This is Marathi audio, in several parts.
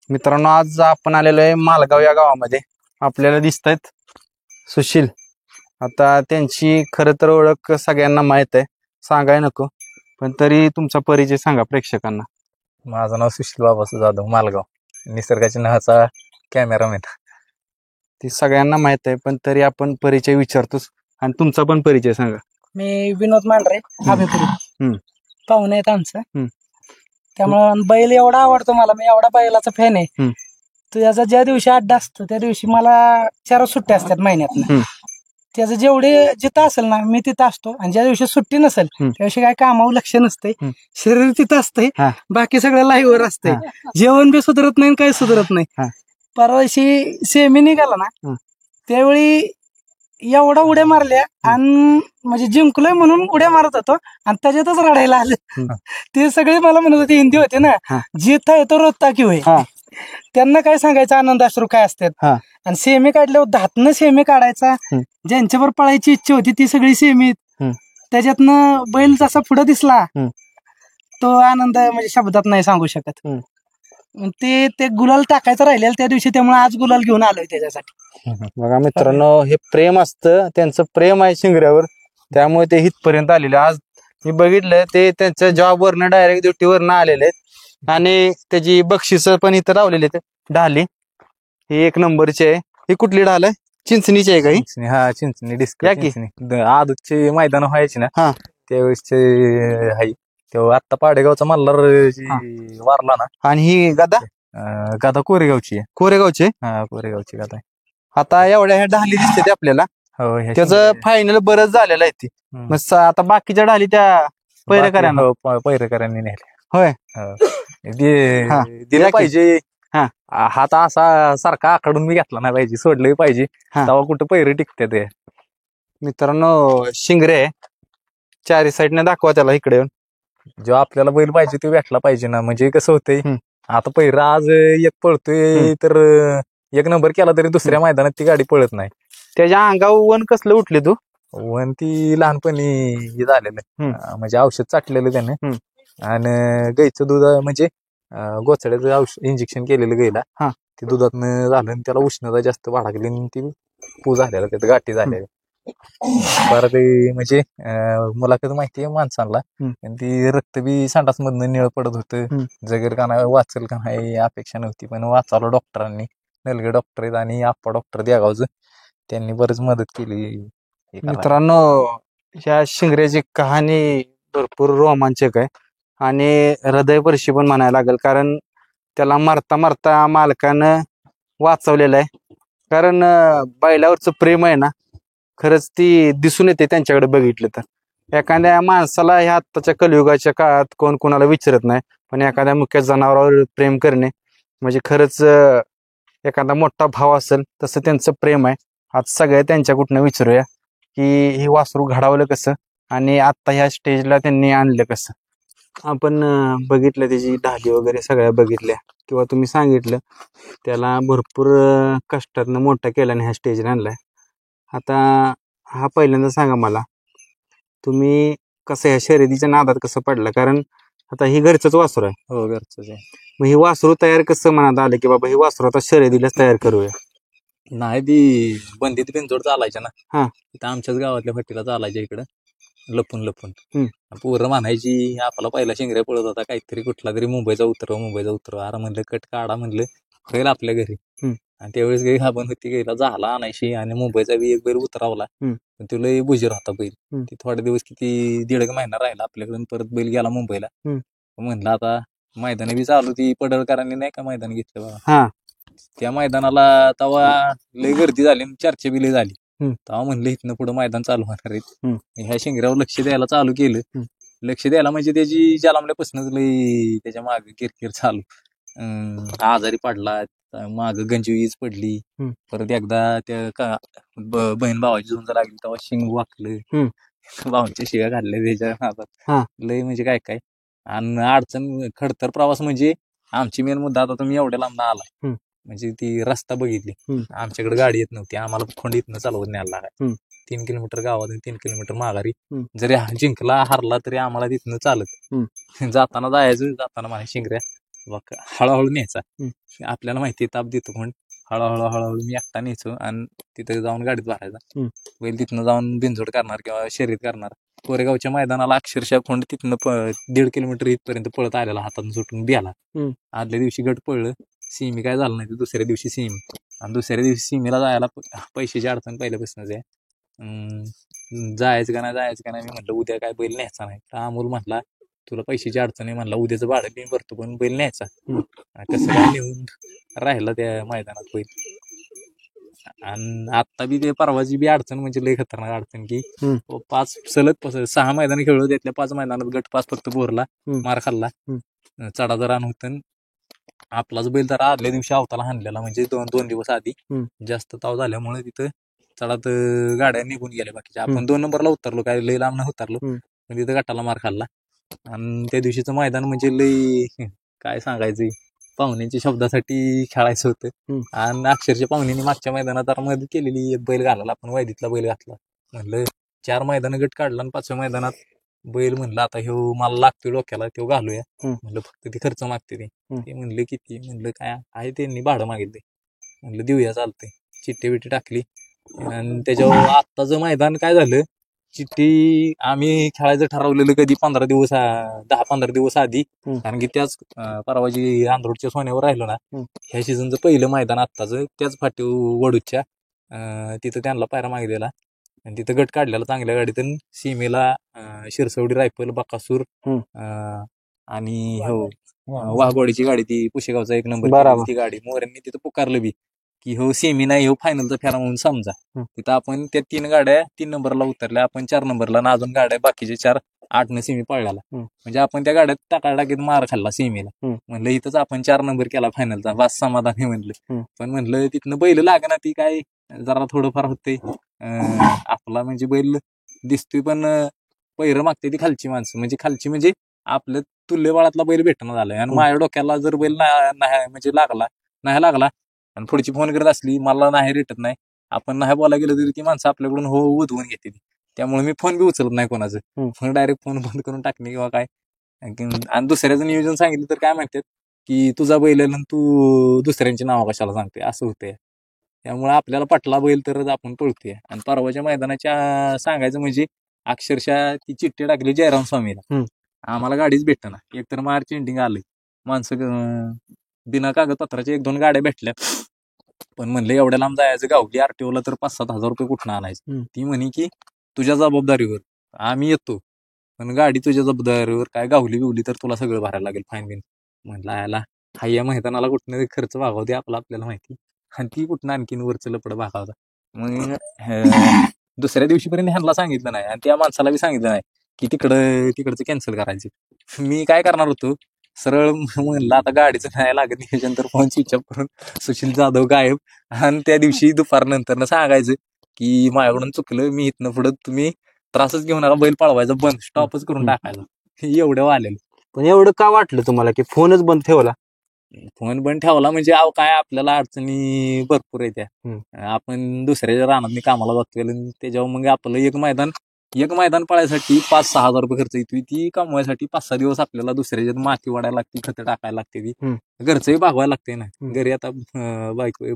मित्रांनो, आज आपण आलेलो आहे मालगाव या गावामध्ये. आपल्याला दिसत आहेत सुशील. आता त्यांची खरं तर ओळख सगळ्यांना माहित आहे, सांगाय नको, पण तरी तुमचा परिचय सांगा प्रेक्षकांना. माझं नाव सुशील बाबासाहेब जाधव, मालगाव, निसर्गाच्या नहाचा कॅमेरामॅन. ती सगळ्यांना माहित आहे, पण तरी आपण परिचय विचारतोच. आणि तुमचा पण परिचय सांगा. मी विनोद मांढरे, अभिपुरी पाहुणे आहेत आमचं. त्यामुळे बैल एवढा आवडतो मला, मी एवढा बैलाचा फॅन आहे. त्याचा ज्या दिवशी अड्डा असतो त्या दिवशी मला 4 सुट्ट्या असतात महिन्यातनं. त्याचं जेवढे जिथं असेल ना मी तिथं असतो, आणि ज्या दिवशी सुट्टी नसेल त्या दिवशी काय कामावर लक्ष नसते, शरीर तिथं असतंय, बाकी सगळं लाईव्हवर असतंय. जेवण बी सुधरत नाही, काही सुधरत नाही. परवाशी सेमी निघाला ना त्यावेळी एवढा उड्या मारल्या, आणि म्हणजे जिंकलोय म्हणून उड्या मारत होतो, आणि त्याच्यातच रडायला आलं. ते सगळे मला म्हणत होते, हिंदी होते ना, जिथ आहे तो रोजता की होय. त्यांना काय सांगायचं आनंद अश्रू काय असतात. आणि सेमी काढल्यावर धातनं सेमी काढायचा, ज्यांच्यावर पळायची इच्छा होती ती सगळी सेमी, त्याच्यातनं बैल जसा पुढे दिसला तो आनंद म्हणजे शब्दात नाही सांगू शकत. ते गुलाल टाकायचं राहिलेलं त्या दिवशी, त्यामुळे आज गुलाल घेऊन आलोय त्याच्यासाठी. बघा मित्रांनो, हे प्रेम असतं, त्यांचं प्रेम आहे शिंगऱ्यावर, त्यामुळे ते हितपर्यंत आलेले. आज मी बघितलं ते त्यांच्या जॉबवरनं डायरेक्ट ड्युटीवरनं आलेले आहेत, आणि त्याची बक्षिस पण इथं लावलेली आहेत. ढाली ही 1 नंबरची आहे. ही कुठली ढाल आहे? चिंचणीची आहे काही? हा, चिंचणी डिस्क. आदतचे मैदान व्हायची ना त्यावेळेसचे हाई. तेव्हा आत्ता पाडेगावचा मल्हार वारला ना. आणि ही गदा? गदा कोरेगावची आहे. कोरेगावची? हा, कोरेगावची गदा आहे. आता एवढ्या ह्या ढाली दिसते ते आपल्याला. हो, त्याचं फायनल बरंच झालेलं आहे ती. मग आता बाकीच्या ढाली त्या पैरेकरांनी नेल्या. होय, दिलं पाहिजे. हात असा सारखा आखडून मी घेतला नाही पाहिजे, सोडलं पाहिजे, तेव्हा कुठं पैरे टिकते. ते मित्रांनो, शिंगरे 4 साईडने दाखवा त्याला इकडे येऊन. जो आपल्याला बैल पाहिजे तो भेटला पाहिजे ना. म्हणजे कसं होतंय, आता पैरा आज एक पळतोय तर 1 नंबर केला तरी दुसऱ्या मैदानात ती गाडी पळत नाही. त्याच्या अंगावर वन कसलं उठले तू? वन ती लहानपणी झालेलं, म्हणजे औषध चाटलेलं त्याने, आणि गाईचं दूध म्हणजे गोचड्याचं औषध इंजेक्शन केलेलं गाईला, ते दुधातनं झालं, आणि त्याला उष्णता जास्त वाढली आणि ती पू झालेला, त्यात गाठी झालेल्या. परत म्हणजे मुलाखत माहिती आहे माणसांना, आणि ती रक्त बी संडास मधनं निळ पडत होतं. जगेल का नाही, वाचेल का नाही अपेक्षा नव्हती, पण वाचावलं डॉक्टरांनी. नलगे डॉक्टर आहेत आणि आप्पा डॉक्टर देगावचं, त्यांनी बरीच मदत केली. मित्रांनो, ह्या शिंगऱ्याची कहाणी भरपूर रोमांचक आहे आणि हृदयस्पर्शी पण म्हणायला लागेल, कारण त्याला मारता मारता मालकानं वाचवलेलं आहे. कारण बैलावरचं प्रेम आहे ना, खरंच ती दिसून येते त्यांच्याकडे बघितलं तर. एखाद्या माणसाला ह्या आत्ताच्या कलियुगाच्या काळात कोण कोणाला विचारत नाही, पण एखाद्या मुख्य जनावरावर प्रेम करणे म्हणजे खरंच एखादा मोठा भाव असेल तसं त्यांचं प्रेम आहे. आज सगळं त्यांच्या कुठनं विचारूया की हे वासरू घडवलं कसं, आणि आत्ता ह्या स्टेजला त्यांनी आणलं कसं. आपण बघितलं त्याची ढाली वगैरे सगळ्या बघितल्या, किंवा तुम्ही सांगितलं त्याला भरपूर कष्टातनं मोठा केल्याने ह्या स्टेजला आणलाय. आता हा पहिल्यांदा सांगा मला, तुम्ही कसं ह्या शर्यतीच्या नादात कसं पडलं? कारण आता ही घरचंच वासरू आहे. हो, घरचंच आहे. मग ही वासरू तयार कसं मनात आलं की बाबा ही वासरू आता शर्यतीलाच तयार करूया? नाही, ती बंदीत बिनजोड चालायच्या ना, इथं आमच्याच गावातल्या फट्टीला चालायच्या इकडं लपून लपून. पोरं म्हणायची आपला पहिला शिंगऱ्या पळत होता, काहीतरी कुठला तरी मुंबईचा उतरव. अरे म्हणलं कट काढा, म्हणलं होईल आपल्या घरी. आणि त्यावेळेस गाई हाबण होती, गाईला झाला आणायची, आणि मुंबईचा बी एक बैल उतरावला, पण तुला बुजीर होता बैल. ती थोडे दिवस किती 1.5 महिना राहिला आपल्याकडून, परत बैल गेला मुंबईला. म्हणलं आता मैदान बी चालू, ती पडळकरांनी नाही का मैदान घेतलं बघा, त्या मैदानाला तेव्हा लय गर्दी झाली, चर्चा बी लय झाली. तेव्हा म्हणलं इथनं पुढं मैदान चालू होणार आहेत, ह्या शिंगऱ्यावर लक्ष द्यायला चालू केलं. लक्ष द्यायला म्हणजे त्याची जन्मल्यापासूनच लय त्याच्या मागे किरकिर चालू. आजारी पडला, माग गंजवीज पडली, परत एकदा त्या बहीण भावाची झुंज लागली तेव्हा शिंग वाकलं, भावांच्या शिव्या काढल्या त्याच्या नादात. लय म्हणजे काय काय. आणि अडचण खडतर प्रवास म्हणजे आमची मेन मुद्दा, आता तुम्ही एवढ्या लांब आला म्हणजे ती रस्ता बघितली, आमच्याकडे गाडी येत नव्हती, आम्हाला खोंड इथनं चालवत न्यायला लागाय. 3 किलोमीटर गावातून 3 किलोमीटर माघारी. जरी जिंकला हारला तरी आम्हाला तिथनं चालत जाताना जायचं, जाताना मला शिंगऱ्या बघ हळूहळू न्यायचा. हम्म. आपल्याला माहिती आहे ताप देतो पण हळूहळू मी एकटा न्यायचो आणि तिथे जाऊन गाडीत भरायचा. हम्म. बैल तिथनं जाऊन बिनजोड करणार किंवा शर्यत करणार. कोरेगावच्या मैदानाला अक्षरशः खोंड तिथनं 1.5 किलोमीटर इथपर्यंत पळत आलेला हातातून सुटून बियाला. हम्म. आदल्या दिवशी गट पळलं, सिमी काय झालं नाही, दुसऱ्या दिवशी सिमी. आणि दुसऱ्या दिवशी सिमीला जायला पैशाची अडचण पहिल्यापासूनच आहे. जायचं का नाही मी म्हटलं उद्या काय बैल न्यायचा नाही. तर अमोल म्हटला तुला पैशाची अडचण आहे म्हणला, उद्याचं भाडं मी भरतो पण बैल न्यायचा. कसं काय नेऊन राहिला त्या मैदानात बैल. आणि आता बी ते परवाची बी अडचण म्हणजे लय खतरनाक अडचण की 6 मैदान खेळलो, त्यातल्या 5 मैदानात गट 5 फक्त बोरला, मार खाल्ला. चढाचं रान होतं. आपलाच बैल तर आदल्या दिवशी अवताला हाणलेला, म्हणजे 2 दिवस आधी जास्त ताव झाल्यामुळे तिथं चढात गाड्या निघून गेल्या बाकीच्या. आपण 2 नंबरला उतरलो, काय लय लांब नाही उतरलो, पण तिथं गटाला मार खाल्ला. आणि त्या दिवशीचं मैदान म्हणजे लय काय सांगायचं, पाहुण्यांच्या शब्दासाठी खेळायचं होतं. आणि अक्षरशः पाहुण्यांनी मागच्या मैदानात जरा मदत केलेली, एक बैल घालायला आपण वैदिकला बैल घातला. म्हणलं 4 मैदान गट काढला आणि 5व्या मैदानात बैल म्हणलं आता ह्यो मला लागतोय डोक्याला, तो घालूया. म्हणलं फक्त ती खर्च मागते ते म्हणलं किती, म्हणलं काय आहे, त्यांनी भाडं मागितले. म्हणलं देऊया चालतंय. चिठ्ठी बिट्टी टाकली आणि त्याच्यावर आत्ताचं मैदान काय झालं, चिठ्ठी आम्ही खेळायचं ठरवलेलं कधी 10-15 दिवस आधी. कारण की त्याच परवाची आंध्रोडच्या सोन्यावर राहिलो ना, ह्या सीझनचं पहिलं मैदान आत्ताचं त्याच फाटीव वडूच्या तिथं त्यांना पायरा मागितलेला आणि तिथं गट काढलेला चांगल्या गाडीतून. सीमेला शिरसवडी रायफल, बकासूर आणि वाघवाडीची गाडी, ती पुशेगावचा 1 नंबर ती गाडी. मोऱ्यांनी तिथं पुकारलं बी की हो सेमी नाही, हो फायनलचा फेरा म्हणून समजा. तिथं आपण त्या 3 गाड्या 3 नंबरला उतरल्या, आपण 4 नंबरला ना अजून गाड्या बाकीचे 4 8 सेमी पळाला. म्हणजे आपण त्या गाड्यात टाकाटाकीत मार खाल्ला सेमीला. म्हणलं इथंच आपण 4 नंबर केला फायनलचा, वास समाधान हे म्हणलं. पण म्हणलं तिथनं बैल लागना, ती काय जरा थोडंफार होते आपला, म्हणजे बैल दिसतोय पण पैरं मागते ती खालची माणसं, म्हणजे आपल्या तुल्यबळातला बैल भेटणं झालंय. आणि माझ्या डोक्याला जर बैल म्हणजे लागला आणि पुढची फोन करत असली, मला नाही रेटत नाही, आपण नाही बोलायला गेलं तरी ती माणसं आपल्याकडून हो उधवून घेते ती. त्यामुळे मी फोन बी उचलत नाही कोणाचं, फोन डायरेक्ट फोन बंद करून टाकणे किंवा काय. आणि दुसऱ्याचं नियोजन सांगितलं तर काय म्हणतात की तुझा बैल आणि तू दुसऱ्यांची नावं कशाला सांगते, असं होतंय. त्यामुळे आपल्याला पटला बैल तरच आपण पळतोय. आणि परवाच्या मैदानाच्या सांगायचं म्हणजे अक्षरशः ती चिठ्ठी टाकली जयराम स्वामीला, आम्हाला गाडीच भेटना. एकतर मार्च एंडिंग आलंय, माणसं बिना कागदपत्राच्या 1-2 गाड्या भेटल्या. पण म्हणलं एवढ्या लांब जायचं, गावठी आरटीओला तर 5-7 हजार रुपये कुठनं आणायचं. ती म्हणे की तुझ्या जबाबदारीवर आम्ही येतो, पण गाडी तुझ्या जबाबदारीवर, काय गावली तर तुला सगळं भरायला लागेल, फाईन बिन. म्हटलं याला हाय, या मैदानाला कुठनं खर्च भागावते आपल्याला माहिती, आणि ती कुठनं आणखीन वरचं लपड भागावता. मग दुसऱ्या दिवशीपर्यंत ह्यांना सांगितलं नाही आणि त्या माणसाला बी सांगितलं नाही की तिकडचं कॅन्सल करायचं. मी काय करणार होतो, सरळ म्हणलं आता गाडीचं नाही लागत नियोजन, तर फोन स्विच ऑफ करून सुशील जाधव गायब. आणि त्या दिवशी दुपारनंतर सांगायचं की माझ्याकडून चुकलं, मी इथनं पुढं तुम्ही त्रासच घेऊ नका, बैल पळवायचा बंद, स्टॉपच करून टाकायचा. एवढं आलेलं. पण एवढं का वाटलं तुम्हाला की फोनच बंद ठेवला? फोन बंद ठेवला म्हणजे काय आपल्याला अडचणी भरपूर आहे त्या. आपण दुसऱ्याच्या रानात कामाला जातोय, त्याच्यावर मग आपलं एक मैदान पळायसाठी 5-6 हजार रुपये खर्च येतोय. ती कमवायसाठी 5-6 दिवस आपल्याला दुसऱ्याच्यात माती वाढायला लागते, खतं टाकायला लागते, ती घरचंही भागवायला लागते ना. घरी आता बायको आहे,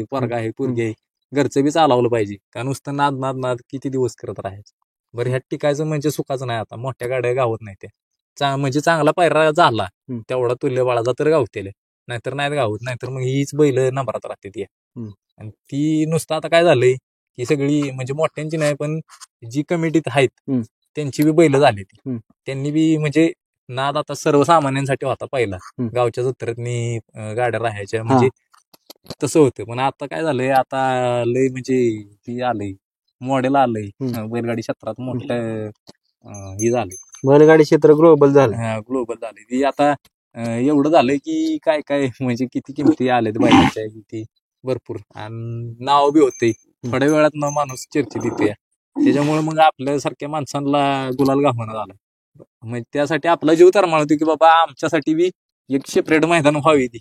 पोरगा आहे, पोरगी आहे, घरचं बी चालवलं पाहिजे. का नुसतं नाद किती दिवस करत राहायचं. बरं ह्यात टिकायचं म्हणजे सुखाचं नाही. आता मोठ्या गाड्या गावत नाही त्या, म्हणजे चांगला पायरा झाला तेवढा तुल्य बाळाचा तर गावतेले, नाहीतर नाही गावत. नाहीतर मग हीच बैल नंबरात राहते ती. आणि ती नुसतं आता काय झालंय की सगळी म्हणजे मोठ्यांची नाही, पण जी कमिटीत आहेत त्यांची बी बैल झाली ती. त्यांनी बी म्हणजे नाद आता सर्वसामान्यांसाठी होता पहिला, गावच्या जत्रेतनी गाड्या राहायच्या, म्हणजे तसं होतं. पण आता काय झालंय, आता लय म्हणजे ती आलंय मॉडेल आलंय, बैलगाडी क्षेत्रात मोठं हे झालंय, बैलगाडी क्षेत्र ग्लोबल झालं. ती आता एवढं झालंय की काय म्हणजे किती किमती आल्यात बैलाच्या, किती भरपूर, आणि नाव बी होते थोड्या वेळात न माणूस चर्चेत येते. त्याच्यामुळे मग आपल्यासारख्या माणसांना गुलाल गावणं झालं. म्हणजे त्यासाठी आपला जीव तर म्हणतो की बाबा आमच्यासाठी बी एक सेपरेट मैदान व्हावी ती,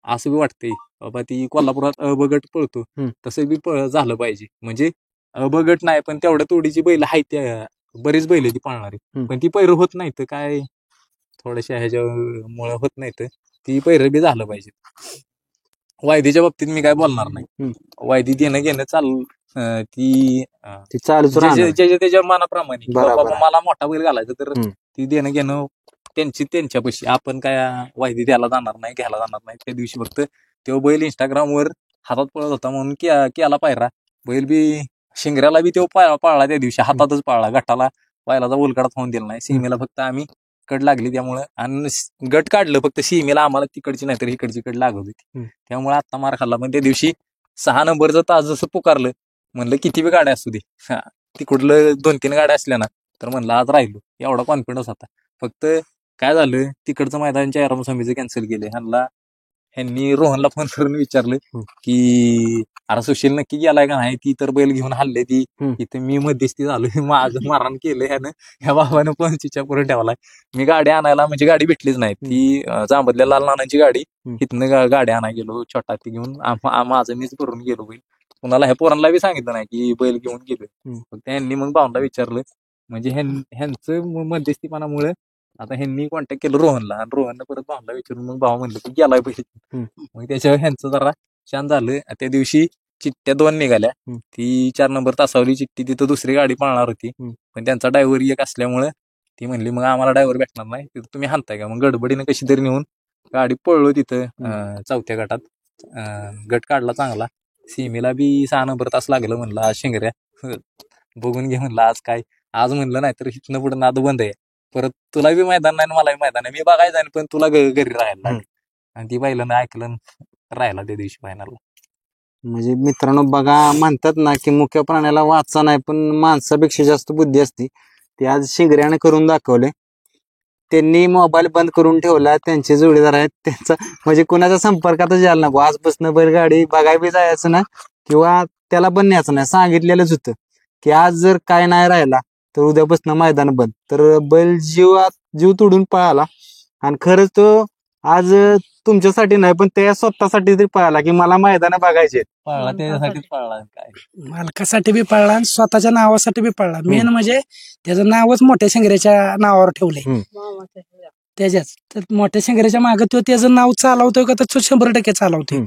असं बी वाटतंय. बाबा ती कोल्हापुरात अबगट पळतो तसं बी झालं पाहिजे. म्हणजे अबगट नाही पण तेवढ्या तोडीची बैल आहे, त्या बरीच बैल ती पाळणारी, पण ती पैर होत नाही तर काय थोड्याशा ह्याच्यामुळे होत नाही. तर ती पैर बी झालं पाहिजे. वायदीच्या बाबतीत मी काय बोलणार नाही. वायदी देणं घेणं ती चालूच राहणार. त्याच्या मनाप्रमाणे बरोबर बाबा आहे. मला मोठा बैल घालायचा तर ती देणं घेणं त्यांच्यापाशी. आपण काय वायदी द्यायला जाणार नाही, घ्यायला जाणार नाही. त्या दिवशी फक्त तो बैल इंस्टाग्रामवर हातात पळत होता म्हणून केला पायरा. बैल बी शिंगऱ्याला बी तो पाळला त्या दिवशी, हातातच पाळला. गटाला बैलाचा उलगडा होऊन दिला नाही. सीमेला फक्त आम्ही कड लागली त्यामुळे, आणि गट काढलं फक्त सीमेला आम्हाला तिकडची नाही तर इकडची कड लागत होती. त्यामुळे आता मार खाल्ला. पण त्या दिवशी 6 नंबरचं तास जसं पुकारलं, म्हणलं किती बी गाड्या असू दे, तिकडलं 2-3 गाड्या असल्या ना तर म्हणलं आज राहिलो. एवढा कॉन्फिडन्स होता. फक्त काय झालं, तिकडचं मैदानच्या आराम समीचं कॅन्सल केले. ह्यांनी रोहनला फोन करून विचारलं की अरे सुशील नक्की गेलाय का नाही. ती तर बैल घेऊन हल्ले ती इथे, मी मध्यस्थी झालो, माझं मारण केलं ह्यानं. ह्या बाबानं 25च्या पुढे ठेवलाय. मी गाडी आणायला, म्हणजे गाडी भेटलीच नाही. ती जांभदल्या लाल नानांची गाडी, इथनं गाडी आणायला गेलो छोटा ती घेऊन. माझं मीच भरून गेलो बैल. कुणाला ह्या पोरांना बी सांगितलं नाही की बैल घेऊन गेलो. त्यांनी मग भाऊंना विचारलं, म्हणजे ह्यांचं मध्यस्थीपणामुळे आता ह्यांनी कॉन्टॅक्ट केलं रोहनला, आणि रोहननं परत भाऊला विचारून मग भाऊ म्हणलं की गेलाय बैल. मग त्याच्यावर ह्यांचं जरा शांत झालं. त्या दिवशी चिठ्ठ्या 2 निघाल्या. ती 4 नंबर तासावली चिठ्ठी, तिथं दुसरी गाडी पळणार होती. पण त्यांचा ड्रायव्हर एक असल्यामुळे ती म्हणली मग आम्हाला ड्रायव्हर भेटणार नाही, तिथं तुम्ही हाणताय का. मग गडबडीनं कशी तरी नेऊन गाडी पळलो तिथं 4थ्या गटात. गट काढला चांगला. सीमेला बी 6 नंबर तास लागलं. म्हणलं आज शिंगऱ्या बघून घे म्हणलं आज काय. आज म्हणलं नाही तर इथनं पुढे नाद बंद आहे. परत तुला बी मैदान नाही, मला बी मैदान नाही. मी बघायचं आहे पण तुला घरी राहायला. आणि ती बैलानं ऐकलं, राहिला त्या दिवशी फायनलला. म्हणजे मित्रांनो बघा, म्हणतात ना की मुख्य प्राण्याला वाचा नाही पण माणसापेक्षा जास्त बुद्धी असते. ते आज शिंगऱ्याने करून दाखवले. त्यांनी मोबाईल बंद करून ठेवला. त्यांचे जोडीदार आहेत, त्यांचा म्हणजे कुणाच्या संपर्कातच यायला नको. आजपासून बैलगाडी बघायला बी जायचं ना, किंवा त्याला पण न्यायचं नाही. सांगितलेलंच होतं की आज जर काय नाही राहिला तर उद्यापासून मैदान बंद. तर बैल जीव तोडून पळाला. आणि खरंच तो आज तुमच्यासाठी नाही पण त्या स्वतःसाठी तरी पळाला की मला मैदान बघायचे. पळला त्याच्यासाठीच पळला. काय मालकासाठी बी पळला आणि स्वतःच्या नावासाठी बी पळला. मेन म्हणजे त्याचं नावच मोठ्या शिंगऱ्याच्या नावावर ठेवलंय. त्याच्याच तर मोठ्या शिंगऱ्याच्या मागे तो त्याचं नाव चालवतोय का तर 100% चालवतोय.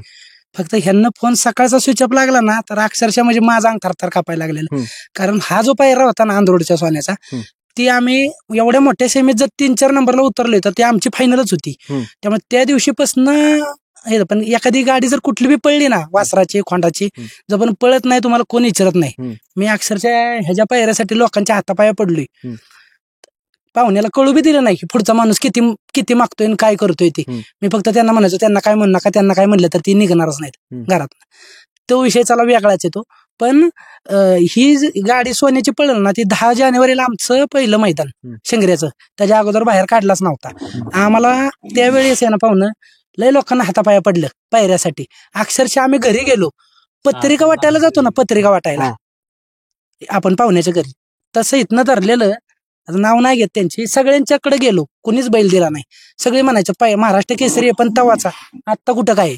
फक्त ह्यांना फोन सकाळचा स्विच ऑफ लागला ना तर अक्षरशः म्हणजे माझा अंग थरथर कापायला लागलेला. कारण हा जो पायरा होता ना आंधरोडच्या सोन्याचा, ती आम्ही एवढ्या मोठ्या सेमीत जर 3-4 नंबरला उतरलोय तर ती आमची फायनलच होती. त्यामुळे त्या दिवशीपासून पण एखादी गाडी जर कुठली बी पळली ना, वासराची खोंडाची, जर पण पळत नाही तुम्हाला कोण विचारत नाही. मी अक्षरशः ह्याच्या पायऱ्यासाठी लोकांच्या हातापाया पडलोय. पाहुण्याला कळू बी दिलं नाही की पुढचा माणूस किती मागतोय आणि काय करतोय ते. मी फक्त त्यांना म्हणायचो त्यांना काय म्हणू नका, त्यांना काय म्हणलं तर ती निघणारच नाहीत घरात. तो विषय चला वेगळाच येतो. पण ही गाडी सोन्याची पळलं ना, ती 10 जानेवारीला आमचं पहिलं मैदान शिंगऱ्याचं. त्याच्या अगोदर बाहेर काढलाच नव्हता. आम्हाला त्यावेळेस आहे ना पाहुणं लय लोकांना हातापाया पडलं पायऱ्यासाठी. अक्षरशः आम्ही घरी गेलो, पत्रिका वाटायला जातो ना, पत्रिका वाटायला आपण पाहुण्याच्या घरी, तसं इथनं धरलेलं. नाव नाही घेत त्यांची, सगळ्यांच्याकडे गेलो, कुणीच बैल दिला नाही. सगळे म्हणायचं महाराष्ट्र केसरी आहे पण तवाचा, आत्ता कुठं काय.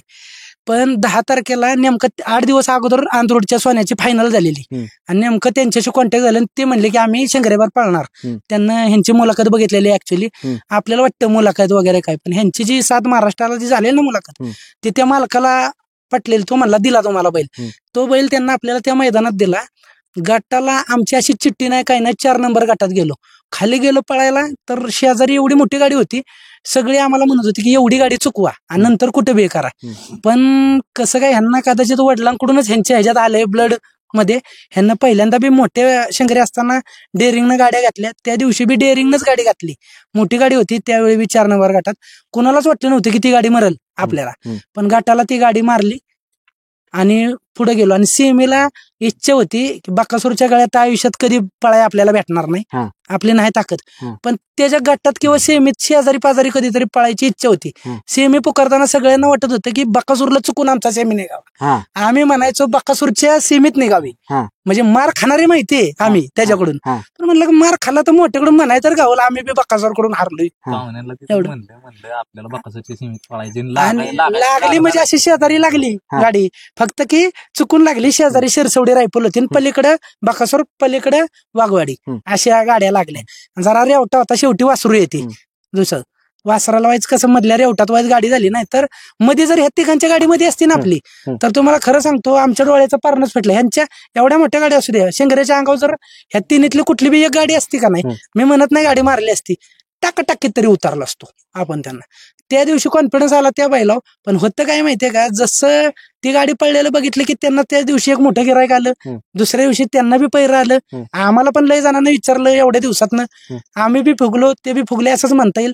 पण 10 तारखेला नेमकं 8 दिवस अगोदर आंध्रोडच्या सोन्याची फायनल झालेली. आणि नेमकं त्यांच्याशी कॉन्टॅक्ट झाले. ते म्हणले की आम्ही शिंगरेबार पळणार. त्यांना ह्यांची मुलाखत बघितलेली ऍक्च्युली. आपल्याला वाटतं मुलाखत वगैरे काय, पण ह्यांची जी 7 महाराष्ट्राला जी झाली ना मुलाखत, ती त्या मालकाला पटलेली. तो म्हणला दिला तुम्हाला बैल. तो बैल त्यांना आपल्याला त्या मैदानात दिला. गटाला आमची अशी चिठ्ठी नाही काय नाही, 4 नंबर गटात गेलो. खाली गेलो पळायला तर शेजारी एवढी मोठी गाडी होती. सगळे आम्हाला म्हणत होते की एवढी गाडी चुकवा आणि नंतर कुठे बे करा. पण कसं काय, ह्यांना कदाचित वडिलांकडूनच ह्यांच्या ह्याच्यात आलंय ब्लड मध्ये. ह्यांना पहिल्यांदा बी मोठे शिंगरे असताना डेअरिंगनं गाड्या घातल्या. त्या दिवशी बी डेअरिंगनंच गाडी घातली. मोठी गाडी होती त्यावेळी बी 4 नंबर गटात. कुणालाच वाटलं नव्हतं की ती गाडी मरल आपल्याला, पण गटाला ती गाडी मारली आणि पुढे गेलो. आणि सीमेला इच्छा होती की बकासूरच्या गळ्यात आयुष्यात कधी पळाय आपल्याला भेटणार नाही, आपली नाही ताकद. पण त्याच्या गटात किंवा सेमीत शेजारी पाजारी कधीतरी पळायची इच्छा होती. सेमी पुकारताना सगळ्यांना वाटत होतं की बकासूरला चुकून आमचा सेमी निघावा. आम्ही म्हणायचो बकासूरच्या सीमीत निघावी, म्हणजे मार खाणारी माहितीये आम्ही त्याच्याकडून. पण म्हणलं मार खाल्ला तर मोठ्याकडून म्हणाय तर गावला, आम्ही बी बकासूरकडून हारलोय. आपल्याला बकासूरच्या सीमीत पळायची लागली म्हणजे अशी शेजारी लागली गाडी, फक्त की चुकून लागली. शेजारी शिरसवडी रायफल होती, पलीकडे बकासूर, पलीकडे वाघवाडी, अशा गाड्या लागल्या. जरा रेवटा होता, शेवटी वासरू येते दुसरं. वासराला वाईज कसं मधल्या रेवटात वाईज गाडी झाली नाही तर मध्ये जर ह्या तिघांच्या गाडीमध्ये असती ना आपली तर तुम्हाला खरं सांगतो आमच्या डोळ्याचं पारणच फेटलं. ह्यांच्या एवढ्या मोठ्या गाड्या असू द्या, शिंगऱ्याच्या अंगावर जर ह्या तिन्हीतली कुठली बी एक गाडी असती का नाही, मी म्हणत नाही गाडी मारली असती, टाकीत तरी उतारला असतो आपण त्यांना. त्या दिवशी कॉन्फिडन्स आला त्या बैलावर. पण होतं काय माहितीये का, जसं ती गाडी पळलेलं बघितलं की त्यांना त्या दिवशी एक मोठं गिरायक आलं, दुसऱ्या दिवशी त्यांना बी पैर आलं. आम्हाला पण लय जणांना विचारलं एवढ्या दिवसातनं, आम्ही बी फुगलो ते बी फुगले असंच म्हणता येईल.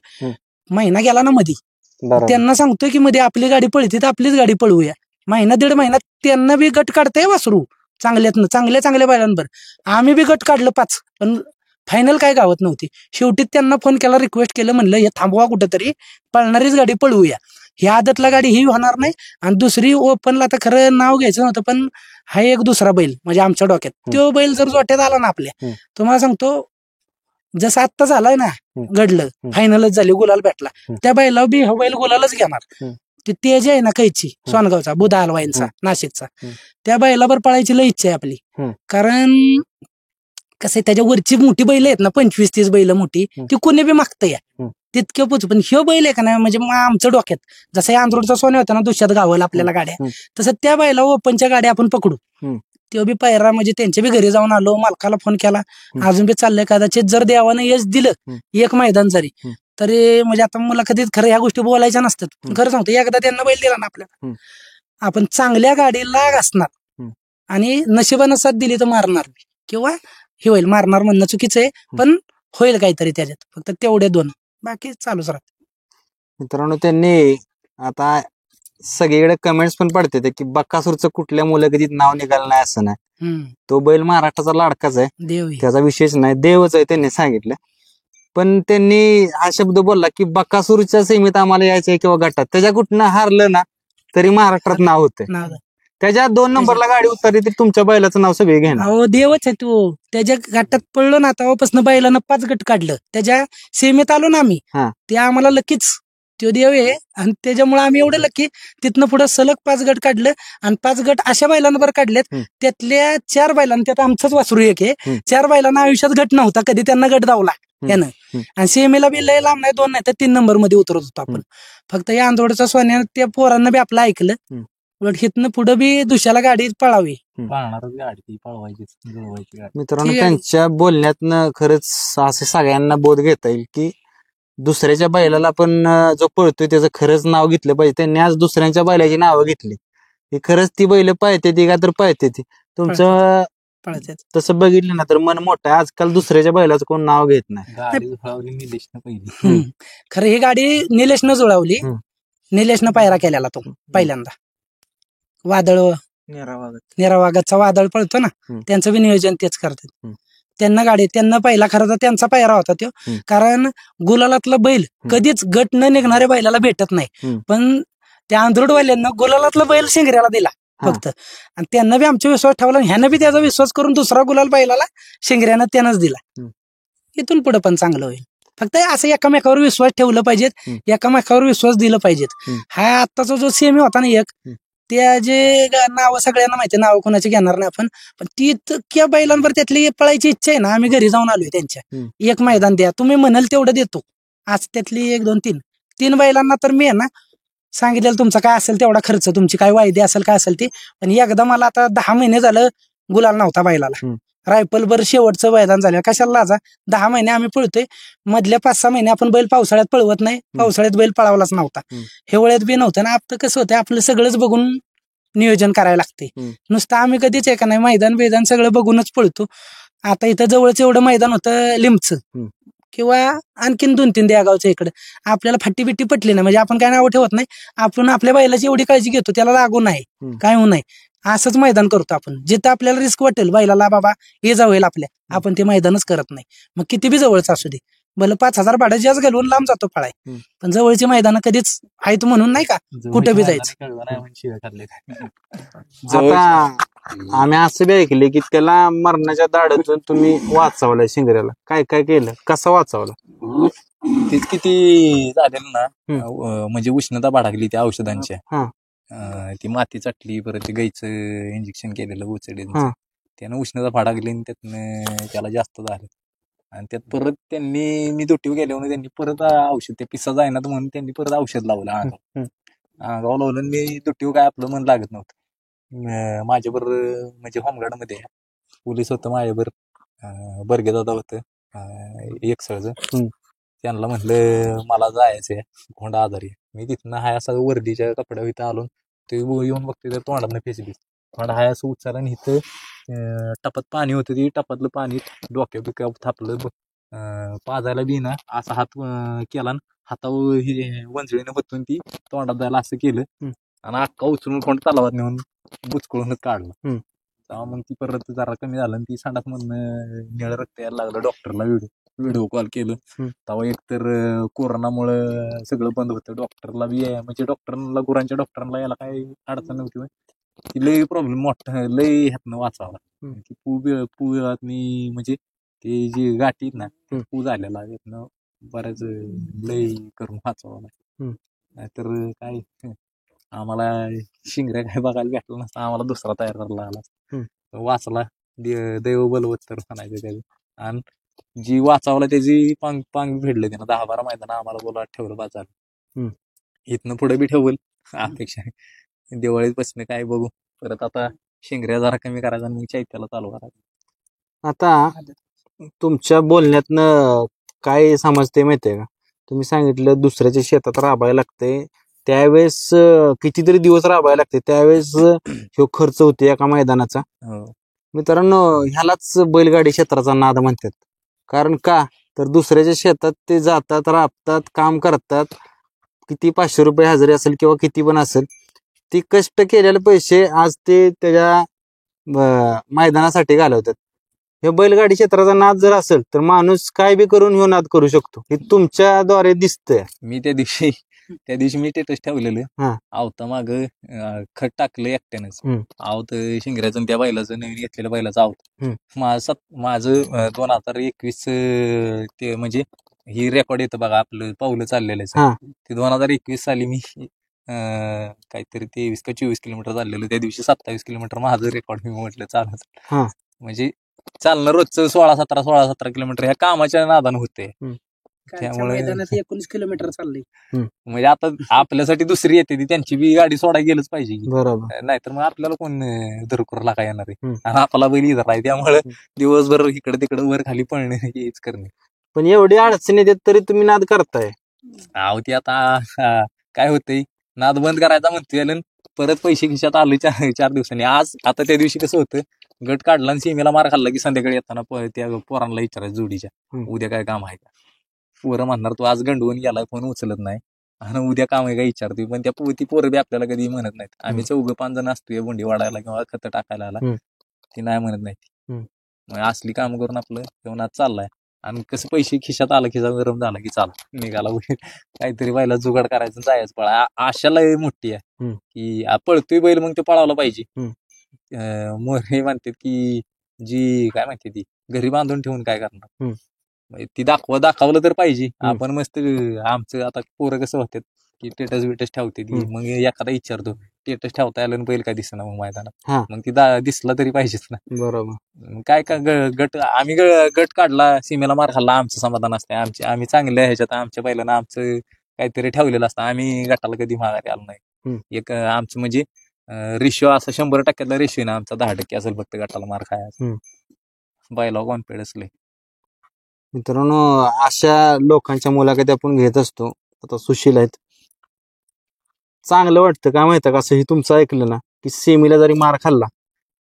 महिना गेला ना मध्ये, त्यांना सांगतोय की मध्ये आपली गाडी पळते तर आपलीच गाडी पळवूया. महिना दीड महिना त्यांना बी गट काढताय वासरू चांगल्यातनं, चांगल्या बैलांवर. आम्ही बी गट काढलं 5, पण फायनल काय गावत नव्हती. शेवटी त्यांना फोन केला, रिक्वेस्ट केलं, म्हणलं हे थांबवा कुठंतरी, पळणारीच गाडी पळवूया. ह्या आदतला गाडी ही होणार नाही. आणि दुसरी ओपनला तर खरं नाव घ्यायचं नव्हतं, पण हा एक दुसरा बैल म्हणजे आमच्या डोक्यात, तो बैल जर जोट्यात आला ना आपल्या, तुम्हाला सांगतो जसं आत्ता झालाय ना घडलं, फायनलच झाली, गुलाल भेटला, त्या बैलावर बी हा बैल गुलालच घेणार. ते तेज आहे ना कैची सोनगावचा, बुधा हलवाईंचा, नाशिकचा, त्या बैलावर पळायची लय इच्छा आहे आपली. कारण कसं आहे, त्याच्या वरची मोठी बैल आहेत ना, 25-30 बैल मोठी, ती कोणी बी मागतं या तितकं पोचू. पण ह्यो बैल आहे का नाही म्हणजे आमच्या डोक्यात, जसं आंध्रोडचा सोने होता ना दुष्यात गावाला आपल्याला गाड्या, तसं त्या बैला ओपनच्या गाड्या आपण पकडू. तो बी पायरा म्हणजे त्यांच्या बी घरी जाऊन आलो, मालकाला फोन केला, अजून बी चाललंय. कदाचित जर देवानं यश दिलं एक मैदान जरी, तरी म्हणजे आता मला कधीच खरं ह्या गोष्टी बोलायच्या नसतात, खरं सांगतो, एकदा त्यांना बैल दिला ना आपल्याला, आपण चांगल्या गाडीला घासणार आणि नशिबानं साथ दिली तर मारणार, किंवा हे होईल, मारणार म्हणणं चुकीचं आहे, पण होईल काहीतरी त्याच्यात, फक्त तेवढे 2, बाकी चालूच राहत. मित्रांनो, त्यांनी आता सगळीकडे कमेंट्स पण पडते की बक्कासूरचं कुठल्या मुलाखतीत नाव निघालं नाही असं नाही. तो बैल महाराष्ट्राचा लाडकाच आहे, देव त्याचा विशेष नाही, देवच आहे त्यांनी सांगितलं. पण त्यांनी हा शब्द बोलला की बक्कासूरच्या सीमेत आम्हाला यायचंय किंवा गटात, त्याच्या कुठनं हारलं ना तरी महाराष्ट्रात नाव होतंय. त्याच्या 2 नंबरला गाडी उतरली तर तुमच्या बैलाचं नाव सगळे घेणार. हो, देवच आहे तो. त्याच्या गटात पडलो ना तेव्हापासून बैलानं 5 गट काढलं, त्याच्या सीमेत आलो ना आम्ही, ते आम्हाला लकीच तो देव आहे. आणि त्याच्यामुळे आम्ही एवढं लकी, तिथनं पुढे सलग 5 गट काढलं. आणि 5 गट अशा बैलांवर काढलेत, त्यातल्या 4 बैलांना, त्यात आमचंच वासरू एक आहे, 4 बैलांना आयुष्यात गट नव्हता कधी, त्यांना गट धावला यानं. आणि सीमेला बी लय लांब नाही, 2 नाही तर 3 नंबर मध्ये उतरत होतो आपण. फक्त या आंदोडचा सोन्या त्या पोरांना बी आपलं ऐकलं, हिथनं पुढे बी दुसऱ्याला गाडी पळावी, गाडी पळवायची. मित्रांनो, त्यांच्या बोलण्यातनं खरंच असं सगळ्यांना बोध घेता येईल की दुसऱ्याच्या बैलाला पण जो पळतोय त्याचं खरंच नाव घेतलं पाहिजे. त्यांनी आज दुसऱ्यांच्या बैलाची नावं घेतली, ही खरंच ती बैल पाळते ती का तर पाळते ती. तुमचं तसं बघितलं ना तर मन मोठं आहे. आजकाल दुसऱ्याच्या बैलाचं कोण नाव घेत नाही. खरं ही गाडी निलेशनं जुळवली, निलेशनं पायरा केलेला तो पहिल्यांदा. वादळ निरावागतचा वादळ पळतो ना, त्यांचं बी नियोजन तेच करतात. त्यांना गाडी, त्यांना पहिला खरं तर त्यांचा पायरा होता तो, कारण गुलालातला बैल कधीच गट न निघणाऱ्या बैलाला भेटत नाही. पण त्या आंध्रोडवाल्यांना गुलालातला बैल शिंगऱ्याला दिला फक्त, आणि त्यांना बी आमचा विश्वास ठेवला, ह्यानं बी त्याचा विश्वास करून दुसरा गुलाल बैलाला शिंगऱ्यानं त्यानंच दिला. इथून पुढे पण चांगलं होईल. फक्त असं एकामेकावर विश्वास ठेवलं पाहिजेत, एकामेकावर विश्वास दिलं पाहिजेत. हा आत्ताचा जो सेमी होता ना एक, त्या जे नाव सगळ्यांना माहिती, नाव कोणाची घेणार नाही आपण, पण ती इतक्या बैलांवर त्यातली पळायची इच्छा आहे ना, आम्ही घरी जाऊन आलोय त्यांच्या, एक मैदान द्या तुम्ही म्हणाल तेवढं देतो. आज त्यातली 1 2 3 बैलांना तर मी आहे ना सांगितलेलं, तुमचा काय असेल तेवढा खर्च, तुमची काय वायदे असेल काय असेल ते. पण एकदा मला आता 10 महिने झालं गुलाल नव्हता बैलाला, रायफलभर शेवटचं मैदान झालं, कशाला लाजा, 10 महिने आम्ही पळतोय, मधल्या 5-6 महिने आपण बैल पावसाळ्यात पळवत नाही, पावसाळ्यात बैल पळावलाच नव्हता, हिवाळ्यात बी नव्हतं ना. आपलं कसं होतं, आपलं सगळंच बघून नियोजन करायला लागते. नुसतं आम्ही कधीच आहे का नाही मैदान सगळं बघूनच पळतो. आता इथं जवळच एवढं मैदान होतं लिंबचं, किंवा आणखीन 2-3 देगावचं इकडं, आपल्याला फाटी बिट्टी पटली नाही म्हणजे आपण काय नाव ठेवत नाही, आपण आपल्या बैलाची एवढी काळजी घेतो, त्याला लागू नाही काय होऊ नये असंच मैदान करतो आपण. जिथं आपल्याला रिस्क वाटेल बैलाला, बाबा हे जाऊ आपल्या, आपण ते मैदानच करत नाही. मग किती बी जवळच असू दे, भलं 5,000 भाडं जास्त घालून लांब जातो पळाय, पण जवळची मैदान कधीच आहेत म्हणून नाही का कुठे बी जायचं. आता आम्ही असं बी ऐकले की त्याला मरणाच्या दाढतून तुम्ही वाचवलाय शिंगऱ्याला, काय काय केलं, कसं वाचवलं? तेच किती झालेलं ना, म्हणजे उष्णता बाळगली त्या औषधांच्या, ती माती चाटली, परत ते गाईचं इंजेक्शन केलेलं उचडीचं, त्यानं उष्णता फाडागली आणि त्यातनं त्याला जास्त झालं. आणि त्यात परत त्यांनी मी दुट्टीवर गेल्यावर त्यांनी परत औषध ते पिसा जायना म्हणून त्यांनी परत औषध लावलं अंगावर लावलं आणि मी दुट्टीवर काय आपलं मन लागत नव्हतं. माझ्याबरोबर म्हणजे होमगार्डमध्ये पोलीस होतं माझ्याबरोबर, बर्गे दादा होतं एक सहज. त्यांना म्हटलं मला जायचंय कोंडा आजारी. मी तिथनं हाय असा वर्दीच्या कपड्या इथं आलो ते येऊन बघते तर तोंडातनं फेसली तोंड हाय असं उचललं आणि इथं टपात पाणी होतं ती टपातलं पाणी डोक्या बिक्यावर थापलं. पाजायला बी ना असा हात केला हातावर वंजळीनं होतून ती तोंडात जायला असं केलं आणि अख्खा उचलून कोण तलावात नेऊन बुचकळूनच काढलं. तेव्हा मग ती परत जरा कमी झालं आणि ती संडास मधनं निळं रक्त यायला लागलं. डॉक्टरला व्हिडिओ कॉल केलं. तेव्हा एकतर कोरोनामुळं सगळं बंद होतं. डॉक्टरला बी म्हणजे डॉक्टरला गुरांच्या डॉक्टरांना यायला काही अडचण नव्हती. ती लई प्रॉब्लेम मोठा लई ह्यातनं वाचावला. पुआतनी म्हणजे ते जे गाठी आहेत ना पू झालेला यातनं बऱ्याच लई करून वाचावला. नाहीतर काय आम्हाला शिंगऱ्या काय बघायला भेटलं नसतं. आम्हाला दुसरा तयार करायला लागला वाचला. दैव बलवत तर म्हणायचं त्याचं. आणि जी वाचावला त्याची पांग फेडलं त्यानं 10-12 मैदान आम्हाला बोला ठेवलं बाजार. इथनं पुढे बी ठेवल अपेक्षा दिवाळीत बसणं काय बघू. परत आता शिंगऱ्या जरा कमी करायचा आणि मग चैत्याला चालू करायचं. आता तुमच्या बोलण्यातनं काय समजते माहितीये का? तुम्ही सांगितलं दुसऱ्याच्या शेतात राबायला लागते त्यावेळेस कितीतरी दिवस राबायला लागते त्यावेळेस ह्यो खर्च होते एका मैदानाचा. मित्रांनो ह्यालाच बैलगाडी क्षेत्राचा नाद म्हणतात. कारण का तर दुसऱ्याच्या शेतात ते जातात राबतात काम करतात. किती 500 रुपये हजेरी असेल किंवा किती पण असेल ती कष्ट केलेले पैसे आज ते त्याच्या मैदानासाठी घालवतात. हे बैलगाडी क्षेत्राचा नाद जर असेल तर माणूस काय बी करून ह्यो नाद करू शकतो. हे तुमच्याद्वारे दिसतंय. मी त्या दिवशी मी स्टेटस ठेवलेलं आवता माग खत टाकलं एकट्यानंच. आवत शिंगऱ्याचं त्या बैलाचं नवीन घेतलेल्या बैलाचं आवत माझं 2021 ते म्हणजे ही रेकॉर्ड येतं बघा आपलं पावलं चाललेलं ते 2021 साली मी काहीतरी 23 का 24 किलोमीटर चाललेलं. त्या दिवशी 27 किलोमीटर माझं रेकॉर्ड मी म्हटलं चालत. म्हणजे चालणं रोजचं 16-17 किलोमीटर ह्या कामाच्या नादानं होते. त्यामुळे 19 किलोमीटर चाललंय. म्हणजे आता आपल्यासाठी दुसरी येते ती त्यांची बी गाडी सोडायला गेलंच पाहिजे. बरोबर. नाहीतर मग आपल्याला कोण धरकुरला काय येणार आहे. आणि आपला बैल इथं आहे त्यामुळे दिवसभर इकडे तिकडे वर खाली पळणे हेच करणे. पण एवढी अडचणी देत तरी तुम्ही नाद करताय. अहो ती आता काय होतंय नाद बंद करायचा म्हणतोय परत पैसे खिशात आले 4 दिवसांनी. आज आता त्या दिवशी कसं होतं गट काढला आणि सीमेला मार खाल्ला की संध्याकाळी येताना त्या पोरांना विचारायचं जोडीच्या उद्या काय काम आहे का. पोरं म्हणणार तू आज गंडवून गेलाय फोन उचलत नाही आणि उद्या काम आहे का विचारतोय. पण ती पोरं बी आपल्याला कधी म्हणत नाहीत. आम्ही 4-5 जण असतोय बोंडी वाढायला किंवा खत टाकायला आला ती नाही म्हणत नाही. मग असली काम करून आपलं जेवण आज चाललाय. आणि कसं पैसे खिशात आला खिसा गरम झाला की चाल निघाला काहीतरी बैला जुगाड करायचं जायचं पळा. आशाला मोठी आहे की पळतोय बैल मग तो पळावला पाहिजे. मोरे म्हणतात की जी काय म्हणते ती घरी बांधून ठेवून काय करणार ती दाखवलं तर पाहिजे. आपण मस्त आमचं आता पोरं कसं होतात की स्टेटस ठेवते ती मग एखादा विचारतो स्टेटस ठेवता आलं बैल काय दिसणार मग मैदानात मग ती दिसला तरी पाहिजेच ना. बरोबर. काय का आम्ही गट काढला सीमेला मार खाल्ला आमचं समाधान असतं. आम्ही चांगल्या ह्याच्यात आमच्या बैलांना आमचं काहीतरी ठेवलेलं असतं. आम्ही गटाला कधी माघारी आलो नाही. एक आमचं म्हणजे रेशो असं 100% रेशो ना आमचा 10% असेल फक्त गटाला मार खायचा. बैला कॉन्फिडन्स लय. मित्रांनो अशा लोकांच्या मुलाखती आपण घेत असतो. आता सुशील आहेत चांगलं वाटतं काय माहिती का असं हे तुमचं ऐकलं ना की सेमीला जरी मार खाल्ला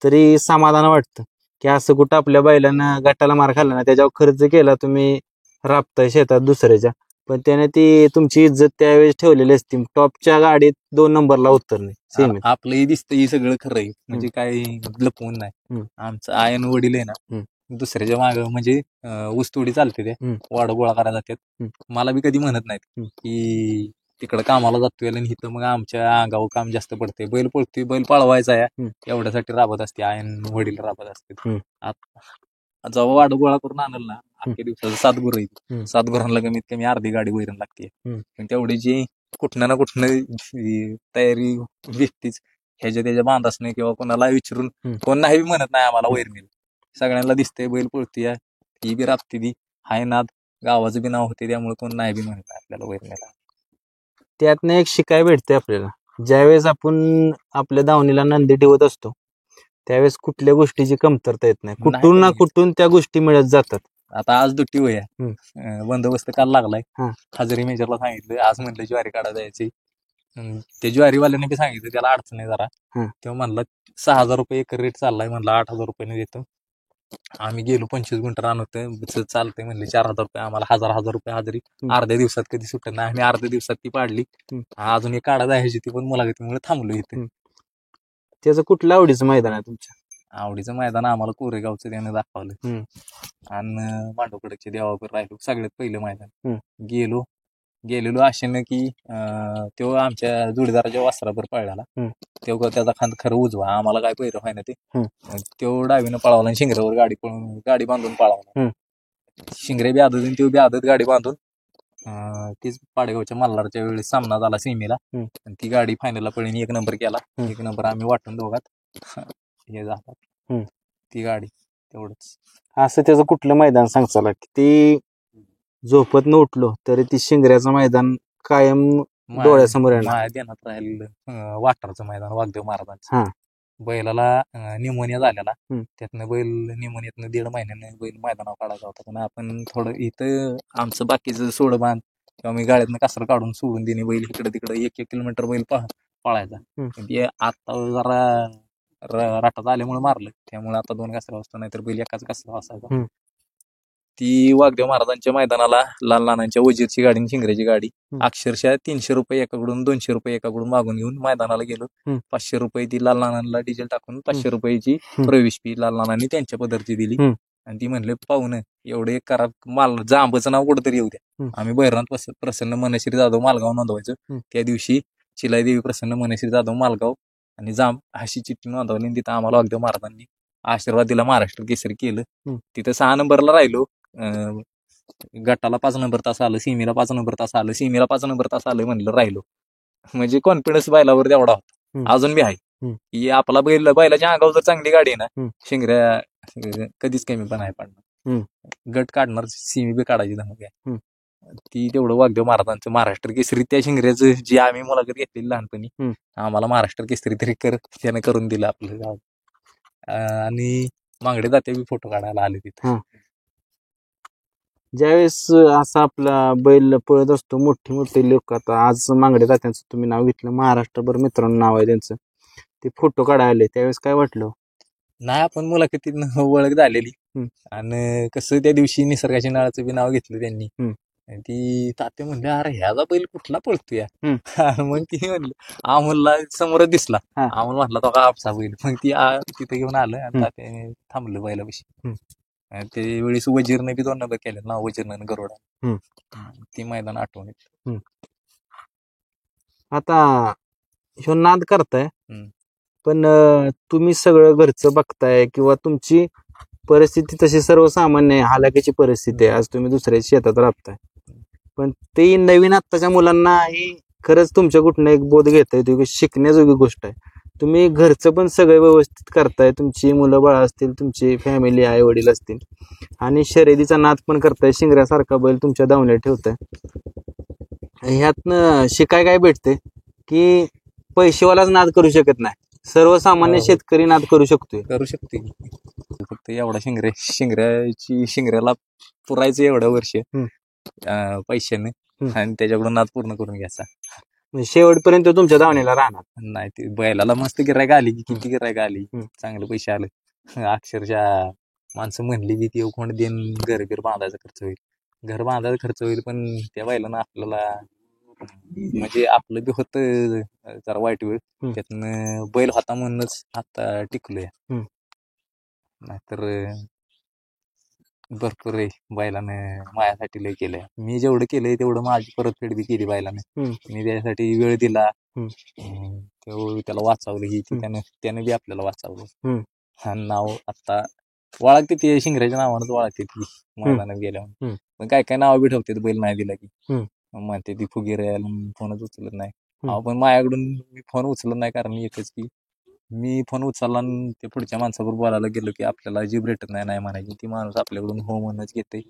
तरी समाधान वाटतं की असं कुठं आपल्या बैलांना गटाला मार खाल्ला ना त्याच्यावर खर्च केला तुम्ही राबताय शेतात दुसऱ्याच्या पण त्याने ती तुमची इज्जत त्यावेळेस ठेवलेली असते. टॉपच्या गाडीत 2 नंबरला उतरणे सेमी आपलंही दिसतं ही सगळं खरं आहे म्हणजे काही लपवून नाही. आमचं आयन वडील आहे ना दुसऱ्याच्या माग म्हणजे ऊसतोडी चालते ते वाड गोळा करायला जातात. मला बी कधी म्हणत नाहीत की तिकडं कामाला जातोय आणि इथं मग आमच्या अंगावर काम जास्त पडते. बैल पळतोय बैल पळवायचा आहे एवढ्यासाठी राबत असते. आयन वडील राबत असते. जेव्हा वाड गोळा करून आणल ना अख्ख्या दिवसाचं 7 गुरं येते 7 गुरांना कमीत कमी अर्धी गाडी वैरण लागते. पण तेवढी जी कुठनं ना कुठनं तयारी व्यक्तीच ह्याच्या त्याच्या बांधास नाही किंवा कोणाला विचारून कोण नाही म्हणत नाही आम्हाला वैरणीला. सगळ्यांना दिसतंय बैल पळतोय ही बी राबते ती हाय नाद, गावाचं बी नाव होते, त्यामुळे कोण नाही बी म्हणत आपल्याला वैरणीला. त्यातनं एक शिकाय भेटते आपल्याला. ज्यावेळेस आपण आपल्या दावणीला नंदी ठेवत असतो त्यावेळेस कुठल्या गोष्टीची कमतरता येत नाही. कुठून ना नाही. कुठून त्या गोष्टी मिळत जातात. आता आज दुट्टी वया बंदोबस्त काल लागलाय. हा. हजेरी मेजरला सांगितलं, आज म्हणलं ज्वारी काढा जायची. ते ज्वारीवाल्याने बी सांगितलं त्याला अडचण आहे जरा. हा. तेव्हा म्हणलं 6,000 रुपये एकर रेट चाललाय, म्हणलं 8,000 रुपयाने देतो. आम्ही गेलो 25 गुंठ रान होतं, चालतंय म्हणले 4,000 रुपये आम्हाला, 1,000 रुपये हजेरी. अर्ध्या दिवसात कधी सुटत नाही, आम्ही अर्ध्या दिवसात ती पाडली. अजून एक काढा जायची ती पण मुलाखतीमुळे थांबलो इथे. त्याचं कुठलं आवडीचं मैदान आहे तुमच्या? आवडीचं मैदान आम्हाला कोरेगावचं त्याने दाखवलं. आणि मांडवकडचे देवावर राहिलो सगळ्यात पहिलं मैदान. गेलेलो आशेनं की तो आमच्या जोडीदाराच्या वासरावर पळाला. तेव्हा त्याचा खांद खरं उजवा, आम्हाला काय पहिरं व्हाय ना ते. तो डावीनं पळावला आणि शिंगऱ्यावर गाडी बांधून पळावला. शिंगरे बी आदत आणि तो बी आदत गाडी बांधून तीच पाडेगावच्या मल्हारच्या वेळेस सामना झाला सेमीला. आणि ती गाडी फायनलला पळीने 1 नंबर केला. 1 नंबर आम्ही वाटून दोघात हे झालं. ती गाडी तेवढंच. असं त्याचं कुठलं मैदान सांगचाला की ती झोपत न उठलो तरी ती शिंगऱ्याचं मैदान कायम डोळ्यासमोर येणार? माझ्या ध्यानात राहिलेलं वाटारचं मैदान वाघदेव महाराजांचं. बैलाला निमोनिया झालेला, त्यातनं बैल निमोनियातनं 1.5 महिन्यानं बैल मैदानावर काढायचा होता. पण आपण थोडं इथं आमचं बाकीचं सोडबांध किंवा मी गाड्यातनं कासर काढून सोडून दिली बैल इकडे तिकडे 1-1 किलोमीटर बैल पळायचा. ते आता जरा राटात आल्यामुळे मारलं, त्यामुळे आता 2 कासरा वाजता, नाहीतर बैल एकाच कासरा वाजायचा. ती वाघदेव महाराजांच्या मैदानाला लाल नानांच्या वजीरची गाडी आणि शिंगऱ्याची गाडी अक्षरशः 300 रुपये एकाकडून 200 रुपये एकाकडून मागून घेऊन मैदानाला गेलो. 500 रुपये ती लाल नानांना डिझेल टाकून 500 रुपयाची प्रवेश फी लाल नानांनी त्यांच्या पदरची दिली. आणि ती म्हणले पाहुणं एवढे करा, माल जांबचं नाव कुठंतरी येऊ द्या. आम्ही बैरांत प्रसन्न मनश्री जाधव मालगाव नोंदवायचो. त्या दिवशी चिलाईदेवी प्रसन्न मनश्री जाधव मालगाव आणि जांब अशी चिठ्ठी नोंदवली. तिथं आम्हाला वाघदेव महाराजांनी आशीर्वाद दिला, महाराष्ट्र केसरी केलं. तिथं 6 नंबरला राहिलो. गटाला 5 नंबर तास आलं, सीमेला 5 नंबर तास आलं, सीमेला 5 नंबर तास आलं म्हणलं राहिलो. म्हणजे कॉन्फिडन्स बैलावर तेवढा होता, अजून बी आहे की आपला बैलाच्या अंगावर जर चांगली गाडी आहे ना, शिंगऱ्या कधीच कमी पण आहे पडणार. गट काढणार, सीमी बी काढायची धमक आहे. ती तेवढं वाघदेव महाराजांचं महाराष्ट्र केसरी त्या शिंगऱ्याचं जी आम्ही मुलाखत घेतलेली लहानपणी, आम्हाला महाराष्ट्र केसरी तरी त्यानं करून दिलं आपलं गाव. आणि मांगडे जाते बी फोटो काढायला आले तिथे. ज्यावेळेस असा आपला बैल पळत असतो, मोठी मोठी लोक, आता आज मांगडे तात्यांचं तुम्ही नाव घेतलं, महाराष्ट्रभर मित्रांनो नाव आहे त्यांचं, ते फोटो काढायला त्यावेळेस काय वाटलं? नाही, आपण मुलाखतीत ओळख झालेली. आणि कसं त्या दिवशी निसर्गाच्या नाळाचं बी नाव घेतलं त्यांनी. ती तात्या म्हणले अरे ह्याचा बैल कुठला पळतोय. मग ती म्हणली आमोलला समोरच दिसला, आमोल म्हटला तो का आपसा बैल. मग ती तिथे घेऊन आलं आणि तात्याने थांबलं बैलापाशी. ते वेळेस वजीरने बी 2 नंबर केले ना, वजीरनं गरोडा. ती मैदान आठवण येत. आता ह्यो नाद करताय, पण तुम्ही सगळं घरचं बघताय किंवा तुमची परिस्थिती तशी सर्वसामान्य हालाकीची परिस्थिती आहे, आज तुम्ही दुसऱ्याच्या शेतात राबताय, पण ते नवीन आत्ताच्या मुलांना ही खरंच तुमच्या कुठनं एक बोध घेता येतो की शिकण्याजोगी गोष्ट आहे. तुम्ही घरचं पण सगळं व्यवस्थित करताय, तुमची मुलं बाळ असतील, तुमची फॅमिली आई वडील असतील, आणि शर्यतीचा नाद पण करताय, शिंगऱ्यासारखा बैल तुमच्या दावण्यात ठेवताय. ह्यातनं शिकाय काय भेटते की पैसेवालाच नाद करू शकत नाही, सर्वसामान्य शेतकरी नाद करू शकतोय. फक्त एवढा शिंगऱ्याला पुरायचं एवढं वर्ष पैशाने आणि त्याच्याकडून नाद पूर्ण करून घ्यायचा. शेवटपर्यंत तुमच्या दावणीला राहणार नाही. ते बैलाला मस्त गिरायक आली की किती गिरायक आली, चांगले पैसे आले. अक्षरशः माणसं म्हणली की ती कोण देन घर बांधायचा खर्च होईल, घर बांधायचा खर्च होईल, पण त्या बैलानं आपल्याला म्हणजे आपलं बी होतं जरा वाईट वेळ, त्यातनं बैल होता म्हणूनच आता टिकलोय. नाहीतर भरपूर रे बैलानं माझ्यासाठी लय केलंय. मी जेवढं केलंय तेवढं माझी परतफेड बी केली बैलानं. मी त्यासाठी वेळ दिला, त्याला वाचवलं ही त्यानं बी आपल्याला वाचवलं. हा नाव आता वाळगते ते शिंगऱ्याच्या नावानंच वाळगते ती मैदानात गेल्यावर. पण काय काय नाव बी ठेवते बैल नाही दिला की, म्हणते ती फुगीर फोनच उचलत नाही. पण माझ्याकडून मी फोन उचलत नाही कारण एकच की मी फोन उचलला आणि ते पुढच्या माणसाबरोबर बोलायला गेलो की आपल्याला जीभ रेटत नाही म्हणायची, ती माणूस आपल्याकडून हो म्हणच घेते.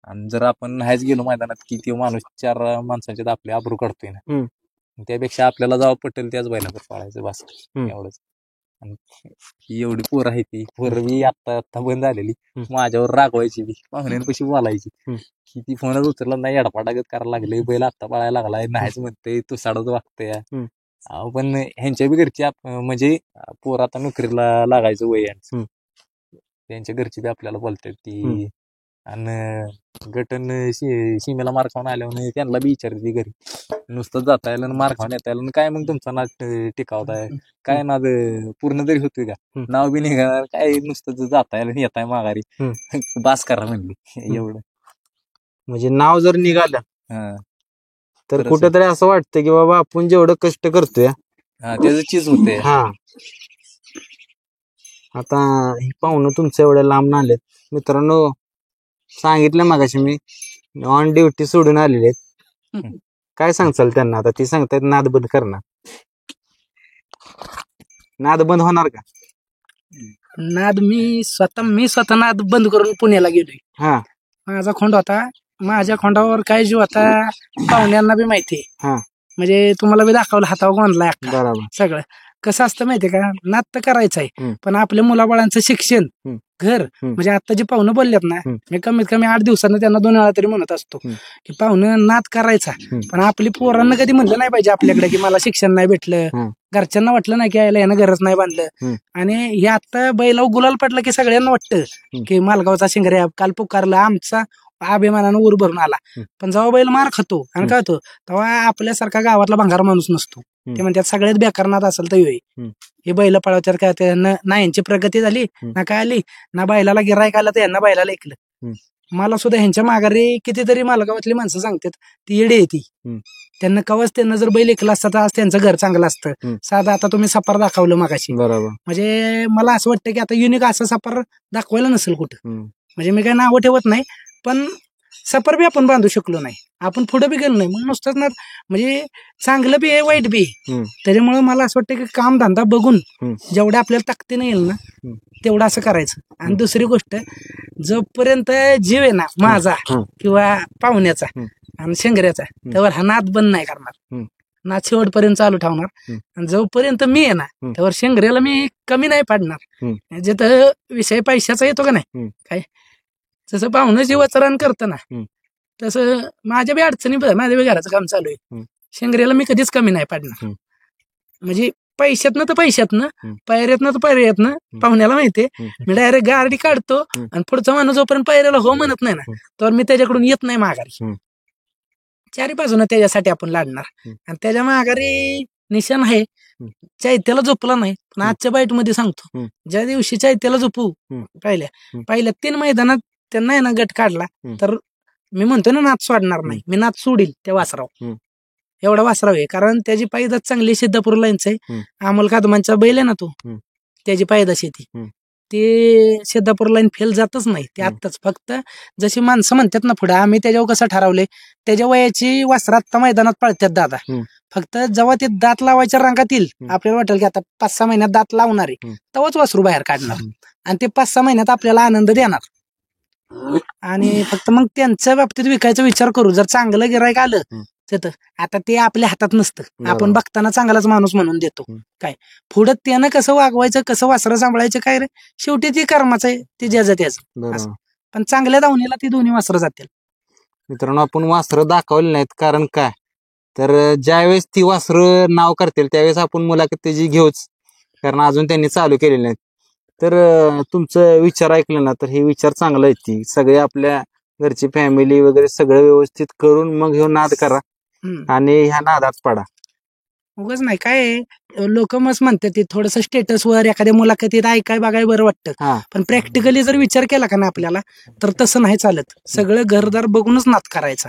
आणि जर आपण नाहीच गेलो मैदानात की तो माणूस 4 माणसांच्यात आपले आबरू काढतोय ना, त्यापेक्षा आपल्याला जावं पटेल त्याच बैलावर पळायचं बस, एवढंच. आणि ही एवढी पोरं आहे ती पोरं बी आत्ता बंद झालेली माझ्यावर रागवायची बी, पाहुण्यांपाशी बोलायची की ती फोनच उचलला नाही, एडपाटागत करायला लागले, बैल आत्ता पळायला लागलाय, नाहीच म्हणते तू साडत वागतोय. पण ह्यांच्या बी घरची म्हणजे पोर आता नोकरीला लागायचं वय यांचं, त्यांच्या घरची बी आपल्याला बोलतात ती. आणि गटन सीमेला मार खाऊन आल्यावर त्यांना बी विचारते घरी, नुसतं जाता येईल मार खाऊन येता येईल, काय मग तुमचा नाद टिकावताय, काय नाद पूर्ण तरी होतोय का, नाव बी निघणार काय, नुसतं जाता येईल येताय माघारी, बास करा म्हणली एवढं. म्हणजे नाव जर निघालं तर खरंच कुठेतरी असं वाटतं की बाबा आपण जेवढं कष्ट करतोय त्याचं चीज होते. आता हे पाहुणं तुमचं एवढ्या लांब आलेत मित्रांनो, सांगितलं मगाशी मी ऑन ड्युटी सोडून आलेले आहेत. काय सांगचाल त्यांना? आता ती सांगतायत नाद बंद करणार, नाद बंद होणार का? नाद मी स्वतः नाद बंद करून पुण्याला गेलोय. माझा खोंड होता, माझ्या खोंडावर काय जीव होता पाहुण्यांना बी माहिती आहे. म्हणजे तुम्हाला बी दाखवलं हातावर गोंधलाय बरोबर. सगळं कसं असतं माहितीये का, नाद तर करायचंय पण आपल्या मुलाबाळांचं शिक्षण, घर, म्हणजे आता जे पाहुणं बोललेत ना, मी कमीत कमी 8 दिवसांना त्यांना 2 वेळा तरी म्हणत असतो की पाहुणं नाद करायचा, पण आपली पोरांना कधी म्हणलं नाही पाहिजे आपल्याकडे की मला शिक्षण नाही भेटलं, घरच्यांना वाटलं नाही की यायला यानं घरच नाही बांधलं. आणि हे आता बैलाव गुलाल पडलं की सगळ्यांना वाटतं की मालगावचा शिंगऱ्या काल पुकारला, आमचा अभिमानानं उर भरून आला. पण जेव्हा बैल मार खातो आणि काय होतो तेव्हा आपल्यासारखा गावातला भंगार माणूस नसतो. ते म्हणतात सगळ्यात बेकार नाद असेल तर हे बैल पळवतात काय, ते ना यांची प्रगती झाली ना काय आली ना बैलाला गिरायक आलं तर यांना बैलाला ऐकलं. मला सुद्धा ह्यांच्या माघारी कितीतरी मालगावातली माणसं सांगतात ती येडी आहे ती, त्यांना कवच त्यांना जर बैल ऐकलं असतं तर आज त्यांचं घर चांगलं असतं. साधं आता तुम्ही सफर दाखवलं मागाशी, बरोबर. म्हणजे मला असं वाटतं की आता युनिक असं सफर दाखवायला नसेल कुठं. म्हणजे मी काय नावं ठेवत नाही, पण सफर बी आपण बांधू शकलो नाही, आपण पुढे बी गेलो नाही, मग नुसतंच ना म्हणजे चांगलं बी आहे वाईट बी आहे. त्याच्यामुळे मला असं वाटतं की काम धंदा बघून जेवढं आपल्याला ताकदीने येईल ना तेवढं असं करायचं. आणि दुसरी गोष्ट, जोपर्यंत जीव आहे ना माझा किंवा पाहुण्याचा आणि शेंगऱ्याचा, त्यावर हा नाद बंद नाही करणार, नाद शेवटपर्यंत चालू ठेवणार. आणि जोपर्यंत मी आहे ना त्यावर शेंगऱ्याला मी कमी नाही पाडणार. जिथं विषय पैशाचा येतो का नाही, काय जसं पाहुणं जीवाचं रान करतं ना तसं माझ्या बी अडचणी, माझ्या बी घराचं काम चालू आहे, शेंगऱ्याला मी कधीच कमी नाही पाडणार. म्हणजे पैशातनं तर पैशातनं, पायऱ्यातनं तर पायऱ्यातनं, पाहुण्याला माहितीये मी डायरेक्ट गाडी काढतो आणि पुढचा माणूस जोपर्यंत पायऱ्याला हो म्हणत नाही ना तर मी त्याच्याकडून येत नाही माघारी. 4 बाजूनं त्याच्यासाठी आपण लाडणार. आणि त्याच्या माघारी निशाण आहे, चैत्याला झोपला नाही, पण आजच्या बाईट मध्ये सांगतो, ज्या दिवशी चैत्याला झोपू पहिल्या 3 मैदानात त्यांना आहे ना गट काढला तर मी म्हणतो ना नाद सोडणार नाही, मी नाद सोडील त्या वासराव, एवढा वासराव आहे. कारण त्याची पायदास चांगली सिद्धापूर लाईनच आहे, अमोल कादमांचा बैल आहे ना तो, त्याची पायदास येते ते सिद्धापूर लाईन फेल जातच नाही. ते आत्ताच फक्त जशी माणसं म्हणतात ना पुढे, आम्ही त्याच्यावर कसं ठरवले, त्याच्या वयाची वासरं आत्ता मैदानात पळतात दादा. फक्त जेव्हा ते दात लावायच्या रंगात येईल, आपल्याला वाटेल की आता 5-6 महिन्यात दात लावणार आहे, तेव्हाच वासरू बाहेर काढणार आणि ते 5-6 महिन्यात आपल्याला आनंद देणार. आणि फक्त मग त्यांच्या बाबतीत विकायचा विचार करू, जर चांगलं गिरायक आलं तर आता ते आपल्या हातात नसतं, आपण बघताना चांगलाच माणूस म्हणून देतो. काय पुढं त्यानं कसं वागवायचं, कसं वासरं सांभाळायचं काय रे, शेवटी ती कर्माचं आहे, ती ज्याचं त्याचं. पण चांगल्या धावणीला ती दोन्ही वासरं जातील. मित्रांनो, आपण वासरं दाखवली नाहीत कारण काय तर ज्यावेळेस ती वासरं नाव करतील त्यावेळेस आपण मुलाखत त्याची घेऊच, कारण अजून त्यांनी चालू केलेले नाहीत. तर तुमचं विचार ऐकलं ना तर हे विचार चांगला आहे, ती सगळे आपल्या घरची फॅमिली वगैरे सगळं व्यवस्थित करून मग हे नाद करा आणि ह्या नादात पडा. उगाच नाही काय लोक मस्त म्हणतात ते थोडस स्टेटसवर एखाद्या मुलाखतीत ऐकाय बघाय बरं वाटतं, पण प्रॅक्टिकली जर विचार केला का ना आपल्याला तर तसं नाही चालत. सगळं घरदार बघूनच नाद करायचा.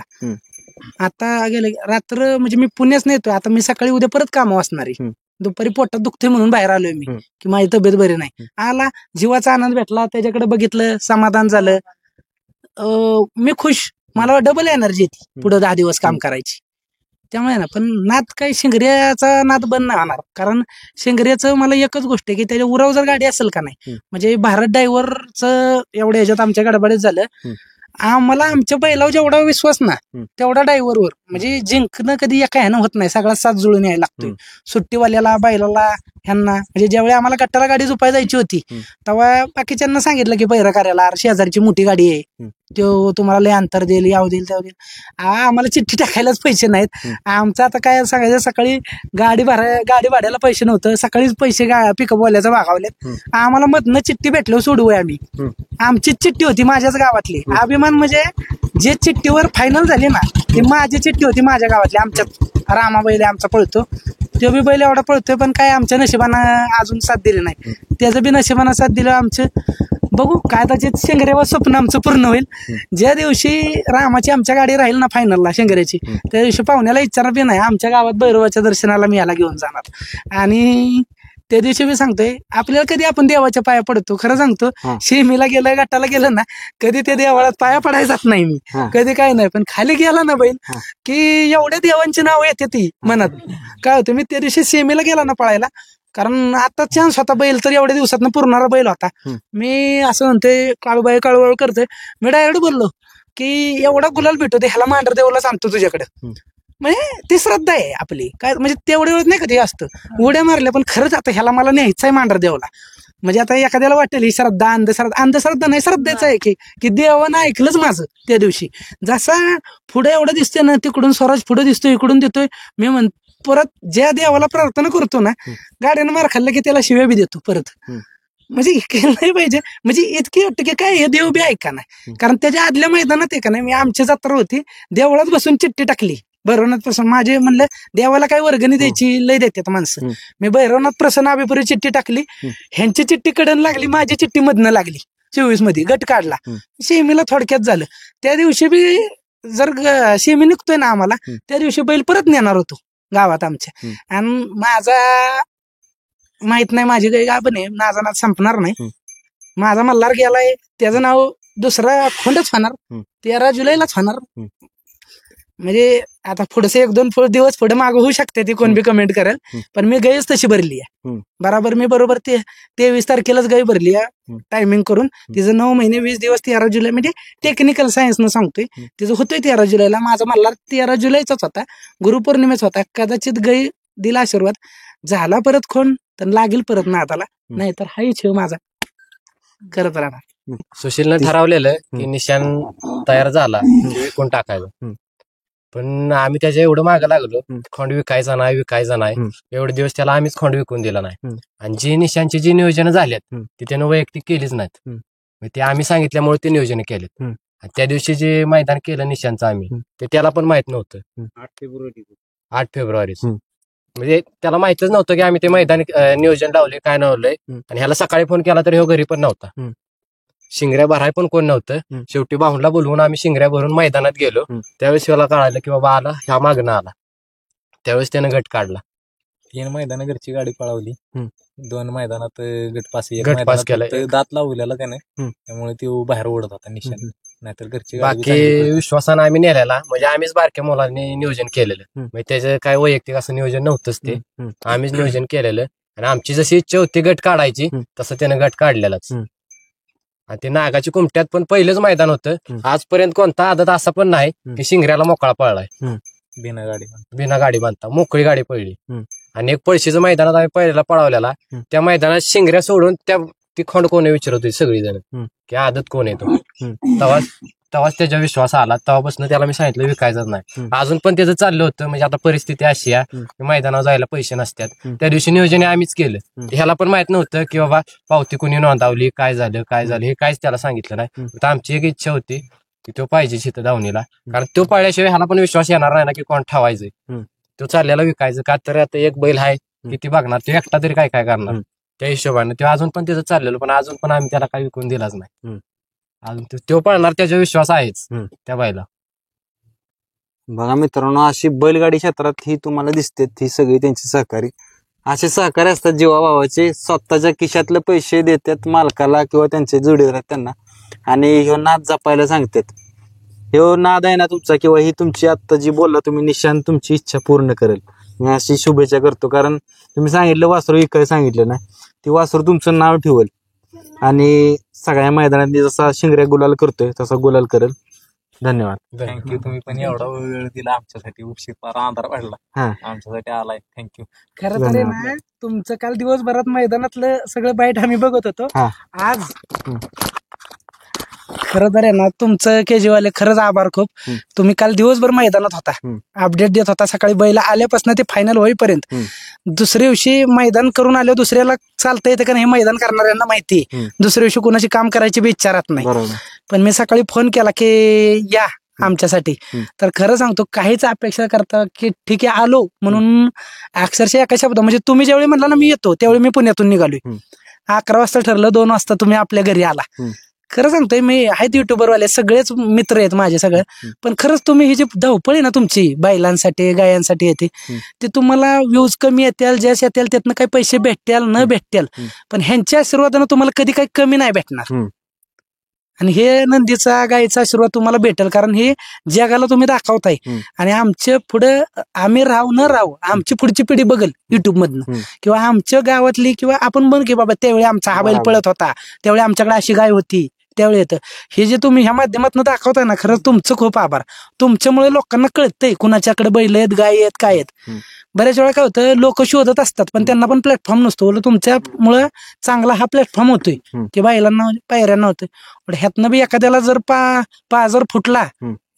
आता गेले रात्र म्हणजे मी पुण्याच नेतोय, आता मी सकाळी उद्या परत कामं असणारी, दुपारी पोटात दुखतोय म्हणून बाहेर आलोय मी की माझी तब्येत बरी नाही, आला जीवाचा आनंद भेटला, त्याच्याकडे बघितलं, समाधान झालं, मी खुश, मला डबल एनर्जी येते पुढे 10 दिवस काम करायची. त्यामुळे ना, पण नाद काही शिंगऱ्याचा नाद बंद नाही होणार. कारण शिंगऱ्याचं मला एकच गोष्ट आहे की त्याच्या उराव जर गाडी असेल का नाही, म्हणजे भारत ड्रायव्हरचं एवढ्या ह्याच्यात आमच्या गडबडीत झालं. आम्हाला आमच्या बैलावर जेवढा विश्वास ना तेवढा ड्रायव्हरवर, म्हणजे जिंकणं कधी एका ह्यानं होत नाही, सगळा साथ जुळून यायला लागतोय. सुट्टीवाल्याला, बैलाला, ह्यांना. म्हणजे ज्यावेळी आम्हाला गट्टाला गाडी झोपाय जायची होती तेव्हा बाकीच्यांना सांगितलं की पैरा करायला शेजारची मोठी गाडी आहे, तो तुम्हाला लय अंतर देईल, याव देईल त्याव देईल. आम्हाला चिठ्ठी टाकायलाच पैसे नाहीत. आमचं आता काय सांगायचं, सकाळी गाडी भाड्याला पैसे नव्हतं, सकाळीच पैसे पिकअपवाल्याचं मागावलेत. आम्हाला मधनं चिठ्ठी भेटल्यावर सोडवूया आम्ही. आमचीच चिठ्ठी होती माझ्याच गावातली. अभिमान म्हणजे जे चिठ्ठीवर फायनल झाली ना ती माझी चिठ्ठी होती माझ्या गावातली. आमच्यात रामा बैल आमचा पळतो, तो बी बैल एवढा पळतोय, पण काय आमच्या नशिबानं अजून साथ दिली नाही. त्याचं बी नशिबानं साथ दिलं आमचं. बघू काय त्याचे शेंगरेवर स्वप्न आमचं पूर्ण होईल. ज्या दिवशी रामाची आमच्या गाडी राहील ना फायनलला शेंगऱ्याची, त्या दिवशी पाहुण्याला विचारणार बी नाही, आमच्या गावात भैरवाच्या दर्शनाला मी याला घेऊन जाणार. आणि त्या दिवशी मी सांगतोय, आपल्याला कधी आपण देवाच्या पाया पडतो, खरं सांगतो, शेमीला गेलं, गटाला गेलं ना, कधी त्या देवाळात पाया पडायला जात नाही मी, कधी काय नाही. पण खाली गेला ना बैल की एवढ्या देवांची नाव येते ती मनात. काय होतं, मी त्या दिवशी शेमीला गेला ना पळायला, कारण आता चान्स होता, बैल तर एवढ्या दिवसात पुरणारा बैल होता. मी असं म्हणतोय, काळूबाई काळूबाळू करतोय, मी डायरेक्ट बोललो की एवढा गुलाल भेटतो ह्याला मांडर देवाला सांगतो तुझ्याकडे. म्हणजे ती श्रद्धा आहे आपली, काय म्हणजे तेवढे वेळ नाही कधी असतं उड्या मारल्या, पण खरंच आता ह्याला मला न्यायचं आहे मांडर देवाला. म्हणजे आता एखाद्याला वाटेल ही श्रद्धा, अंधश्रद्धा नाही, श्रद्धेचं आहे की देवानं ऐकलंच माझं त्या दिवशी. जसा पुढे एवढं दिसतंय ना, तिकडून स्वराज पुढे दिसतोय, इकडून देतोय, मी परत ज्या देवाला प्रार्थना करतो ना, गाड्यानं मार खाल्लं की त्याला शिव्या बी देतो परत. म्हणजे केलं नाही पाहिजे, म्हणजे इतकी वाटतं की काय हे देव बी ऐका नाही. कारण त्याच्या आदल्या मैदानात का नाही, मी आमची जत्रा होती, देवळात बसून चिठ्ठी टाकली भैरवनाथ प्रसन्न. माझे म्हणलं देवाला काय वर्गणी द्यायची, लय देतात माणसं. मी भैरवनाथ प्रसन्न अभिपुरी चिठ्ठी टाकली, ह्यांची चिठ्ठी कडन लागली, माझी चिठ्ठी मधनं लागली. 24 मध्ये गट काढला, शेमीला थोडक्यात झालं. त्या दिवशी बी जर शेमी निघतोय ना आम्हाला, त्या दिवशी बैल परत नेणार होतो गावात आमच्या. आणि माझा माहित नाही, माझी काही गाभण आहे, माझा नाद संपणार नाही. माझा मल्हार गेलाय, त्याचं नाव दुसरा खोंडच होणार, 13 जुलैलाच होणार. म्हणजे आता पुढचे 1-2 दिवस पुढे मागं होऊ शकते, ती कोण बी कमेंट करेल, पण मी गायच तशी भरली आहे बरोबर. मी बरोबर 23 तारखेलाच गाय भरली आहे टायमिंग करून. तिचं 9 महिने 20 दिवस 13 जुलै, म्हणजे टेक्निकल सायन्सनं सांगतोय, तिचं होतोय 13 जुलैला. माझा मल्हार 13 जुलैचाच होता, गुरुपौर्णिमेच होता. कदाचित गाय दिला आशीर्वाद, झाला परत खोंड तर लागेल परत नादाला, नाहीतर हाही छेव माझा करत राहणार. सुशीलनं ठरवलेलं की निशाण तयार झाला विकून टाकायचं, पण आम्ही त्याच्या एवढं मागं लागलो, खोंड विकायचा नाही. एवढे दिवस त्याला आम्हीच खोंड विकून दिला नाही. आणि जी निशांची जी नियोजन झाल्यात ती त्यानं वैयक्तिक केलीच नाहीत, ते आम्ही सांगितल्यामुळे ते नियोजन केलेत. त्या दिवशी जे मैदान केलं निशांचं आम्ही, ते त्याला पण माहित नव्हतं. 8 फेब्रुवारी म्हणजे त्याला माहितच नव्हतं की आम्ही ते मैदान नियोजन लावले काय लावलंय. आणि ह्याला सकाळी फोन केला तर ह्यो घरी पण नव्हता, शिंगऱ्या भराय पण कोण नव्हतं. शेवटी बाहुंडला बोलवून आम्ही शिंगऱ्या भरून मैदानात गेलो. त्यावेळेस त्याला कळालं की बाबा आला, ह्या मागणं आला. त्यावेळेस त्यानं गट काढला. 3 मैदानं घरची गाडी पळवली, 2 मैदानात गट पास केला, दात लावलेला त्याने, त्यामुळे तो बाहेर ओढत होता निशाण. नाहीतर घरची बाकी विश्वासानं आम्ही नेलेला, म्हणजे आम्हीच बारक्या मुलांनी नियोजन केलेलं. म्हणजे त्याचं काय वैयक्तिक असं नियोजन नव्हतंच, ते आम्हीच नियोजन केलेलं. आणि आमची जशी इच्छा होती गट काढायची, तसं त्यानं गट काढलेलाच. आणि ते नागाची कुमट्यात पण पहिलंच मैदान होतं. आजपर्यंत कोणता आदत असा पण नाही की शिंगऱ्याला मोकळा पळलाय बिना गाडी बांधता, मोकळी गाडी पळली. आणि एक पळशीचं मैदानात आम्ही पहिल्याला पळवलेला, त्या मैदानात शिंगऱ्या सोडून ती खोंड कोण विचारत होती सगळीजण की आदत कोण येतो. तेव्हाच त्याच्या विश्वास आला. तेव्हापासून त्याला मी सांगितलं विकायचंच नाही. अजून पण त्याचं चाललं होतं, म्हणजे आता परिस्थिती अशी आहे की मैदानावर जायला पैसे नसतात. त्या दिवशी नियोजन आम्हीच केलं. ह्याला पण माहित नव्हतं की बाबा पावती कुणी नोंदवली, काय झालं हे काहीच त्याला सांगितलं नाही. तर आमची एक इच्छा होती की तो पाहिजे तिथं धावणीला, कारण तो पाळल्याशिवाय ह्याला पण विश्वास येणार नाही ना की कोण ठेवायचंय. तो चाललेला विकायचं का, तर आता एक बैल आहे किती बघणार, तो एकटा तरी काय करणार. त्या हिशोबाने तो अजून पण त्याचं चाललेलं, पण अजून पण आम्ही त्याला काही विकून दिलाच नाही. अजून तो पळणार, त्याचा विश्वास आहेच त्या बैला. बघा मित्रांनो, अशी बैलगाडी क्षेत्रात ही तुम्हाला दिसते, ही सगळी त्यांची सहकारी. असे सहकारी असतात जीवाभावाचे, स्वतःच्या खिशातले पैसे देतात मालकाला किंवा त्यांचे जोडीदार आहेत त्यांना, आणि ह्यो नाद जपायला सांगतात. हे नाद आहे ना तुमचा किंवा ही तुमची आता जी बोलला तुम्ही निशान तुमची इच्छा पूर्ण करेल मी अशी शुभेच्छा करतो. कारण तुम्ही सांगितलं वासरू इकडे सांगितलं ना ती वासरू तुमचं नाव ठेवल आणि सगळ्या मैदानात जसा शिंगऱ्या गुलाल करतोय तसा गुलाल करेल. धन्यवाद. थँक्यू. तुम्ही पण एवढा वेळ दिला आमच्यासाठी. उशीर फार आधार हा. वाढला आमच्यासाठी आलाय. थँक्यू. खरं तर आहे ना तुमचं काल दिवसभरात मैदानातलं सगळं बाईट आम्ही बघत होतो. हा. आज खरं तर आहे ना तुमचं केजीवाले खरंच आभार खूप. तुम्ही काल दिवसभर मैदानात होता, अपडेट देत होता सकाळी बैल आल्यापासून ते फायनल होईपर्यंत. दुसऱ्या दिवशी मैदान करून आले दुसऱ्याला चालता येतं का नाही हे मैदान करणाऱ्यांना माहिती. दुसऱ्या दिवशी कोणाची काम करायची बी इच्छा राहत नाही. पण मी सकाळी फोन केला की या आमच्यासाठी. तर खरं सांगतो काहीच अपेक्षा करता की ठीक आहे आलो म्हणून अक्षरशः एका शब्द म्हणजे तुम्ही ज्यावेळी म्हणला ना मी येतो त्यावेळी मी पुण्यातून निघालोय. 11 वाजता ठरलं 2 वाजता तुम्ही आपल्या घरी आला. खरं सांगतोय मी आहेत युट्यूबरवाले सगळेच मित्र आहेत माझे सगळे. पण खरंच तुम्ही ही जी धावपळ आहे ना तुमची बैलांसाठी गायांसाठी येते ते तुम्हाला व्ह्यूज कमी येतील जस येतील त्यातनं काही पैसे भेटतील न भेटतील पण ह्यांच्या आशीर्वादानं तुम्हाला कधी काही कमी नाही भेटणार. आणि हे नंदीचा गायीचा आशीर्वाद तुम्हाला भेटेल कारण हे जगाला तुम्ही दाखवताय. आणि आमच्या पुढे आम्ही राहू न राहू आमची पुढची पिढी बघल युट्यूब मधनं किंवा आमच्या गावातली किंवा आपण बघ की बाबा त्यावेळी आमचा हा बैल पळत होता त्यावेळी आमच्याकडे अशी गाय होती त्यावेळी येतं. हे जे तुम्ही ह्या माध्यमातून दाखवताय ना खरंच तुमचं खूप आभार. तुमच्यामुळे लोकांना कळतंय कुणाच्याकडे बैल आहेत गाय आहेत काय आहेत. बऱ्याच वेळा काय होतं लोक शोधत असतात पण त्यांना पण प्लॅटफॉर्म नसतो. तुमच्यामुळे चांगला हा प्लॅटफॉर्म होतोय की बैलांना पायऱ्यांना होतोय. ह्यातनं बी एखाद्याला जर जर फुटला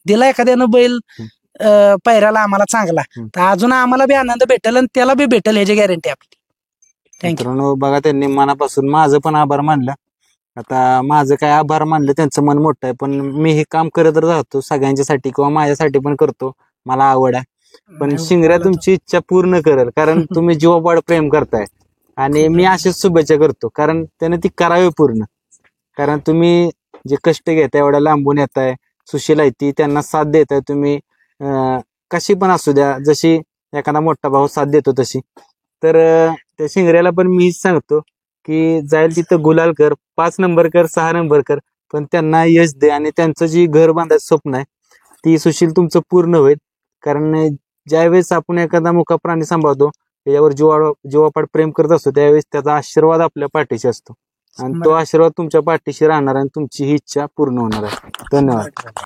दिला एखाद्यानं बैल पायऱ्याला आम्हाला चांगला तर अजून आम्हाला बी आनंद भेटेल आणि त्याला बी भेटेल ह्याची गॅरंटी आपली. मित्रांनो बघा त्यांनी मनापासून माझं पण आभार मानलं. आता माझं काय आभार मानलं त्यांचं मन मोठं आहे पण मी हे काम करत राहतो सगळ्यांच्यासाठी किंवा माझ्यासाठी पण करतो. मला आवड आहे पण शिंगऱ्या तुमची इच्छा पूर्ण करेल कारण तुम्ही जीवापाड प्रेम करताय आणि मी अशीच शुभेच्छा करतो कारण त्याने ती करावी पूर्ण. कारण तुम्ही जे कष्ट घेताय एवढ्या लांबून येताय सुशील आहे ती त्यांना साथ देताय तुम्ही कशी पण असू द्या जशी एखादा मोठा भाऊ साथ देतो तशी. तर त्या शिंगऱ्याला पण मीच सांगतो की जाईल तिथं गुलाल कर 5 नंबर कर 6 नंबर कर पण त्यांना यश दे आणि त्यांचं जी घर बांधायचं स्वप्न आहे ती सुशील तुमचं पूर्ण होईल. कारण ज्यावेळेस आपण एखादा मुका प्राणी सांभाळतो त्याच्यावर जीवापाड प्रेम करत असतो त्यावेळेस त्याचा आशीर्वाद आपल्या पाठीशी असतो आणि तो आशीर्वाद तुमच्या पाठीशी राहणार आणि तुमची ही इच्छा पूर्ण होणार आहे. धन्यवाद.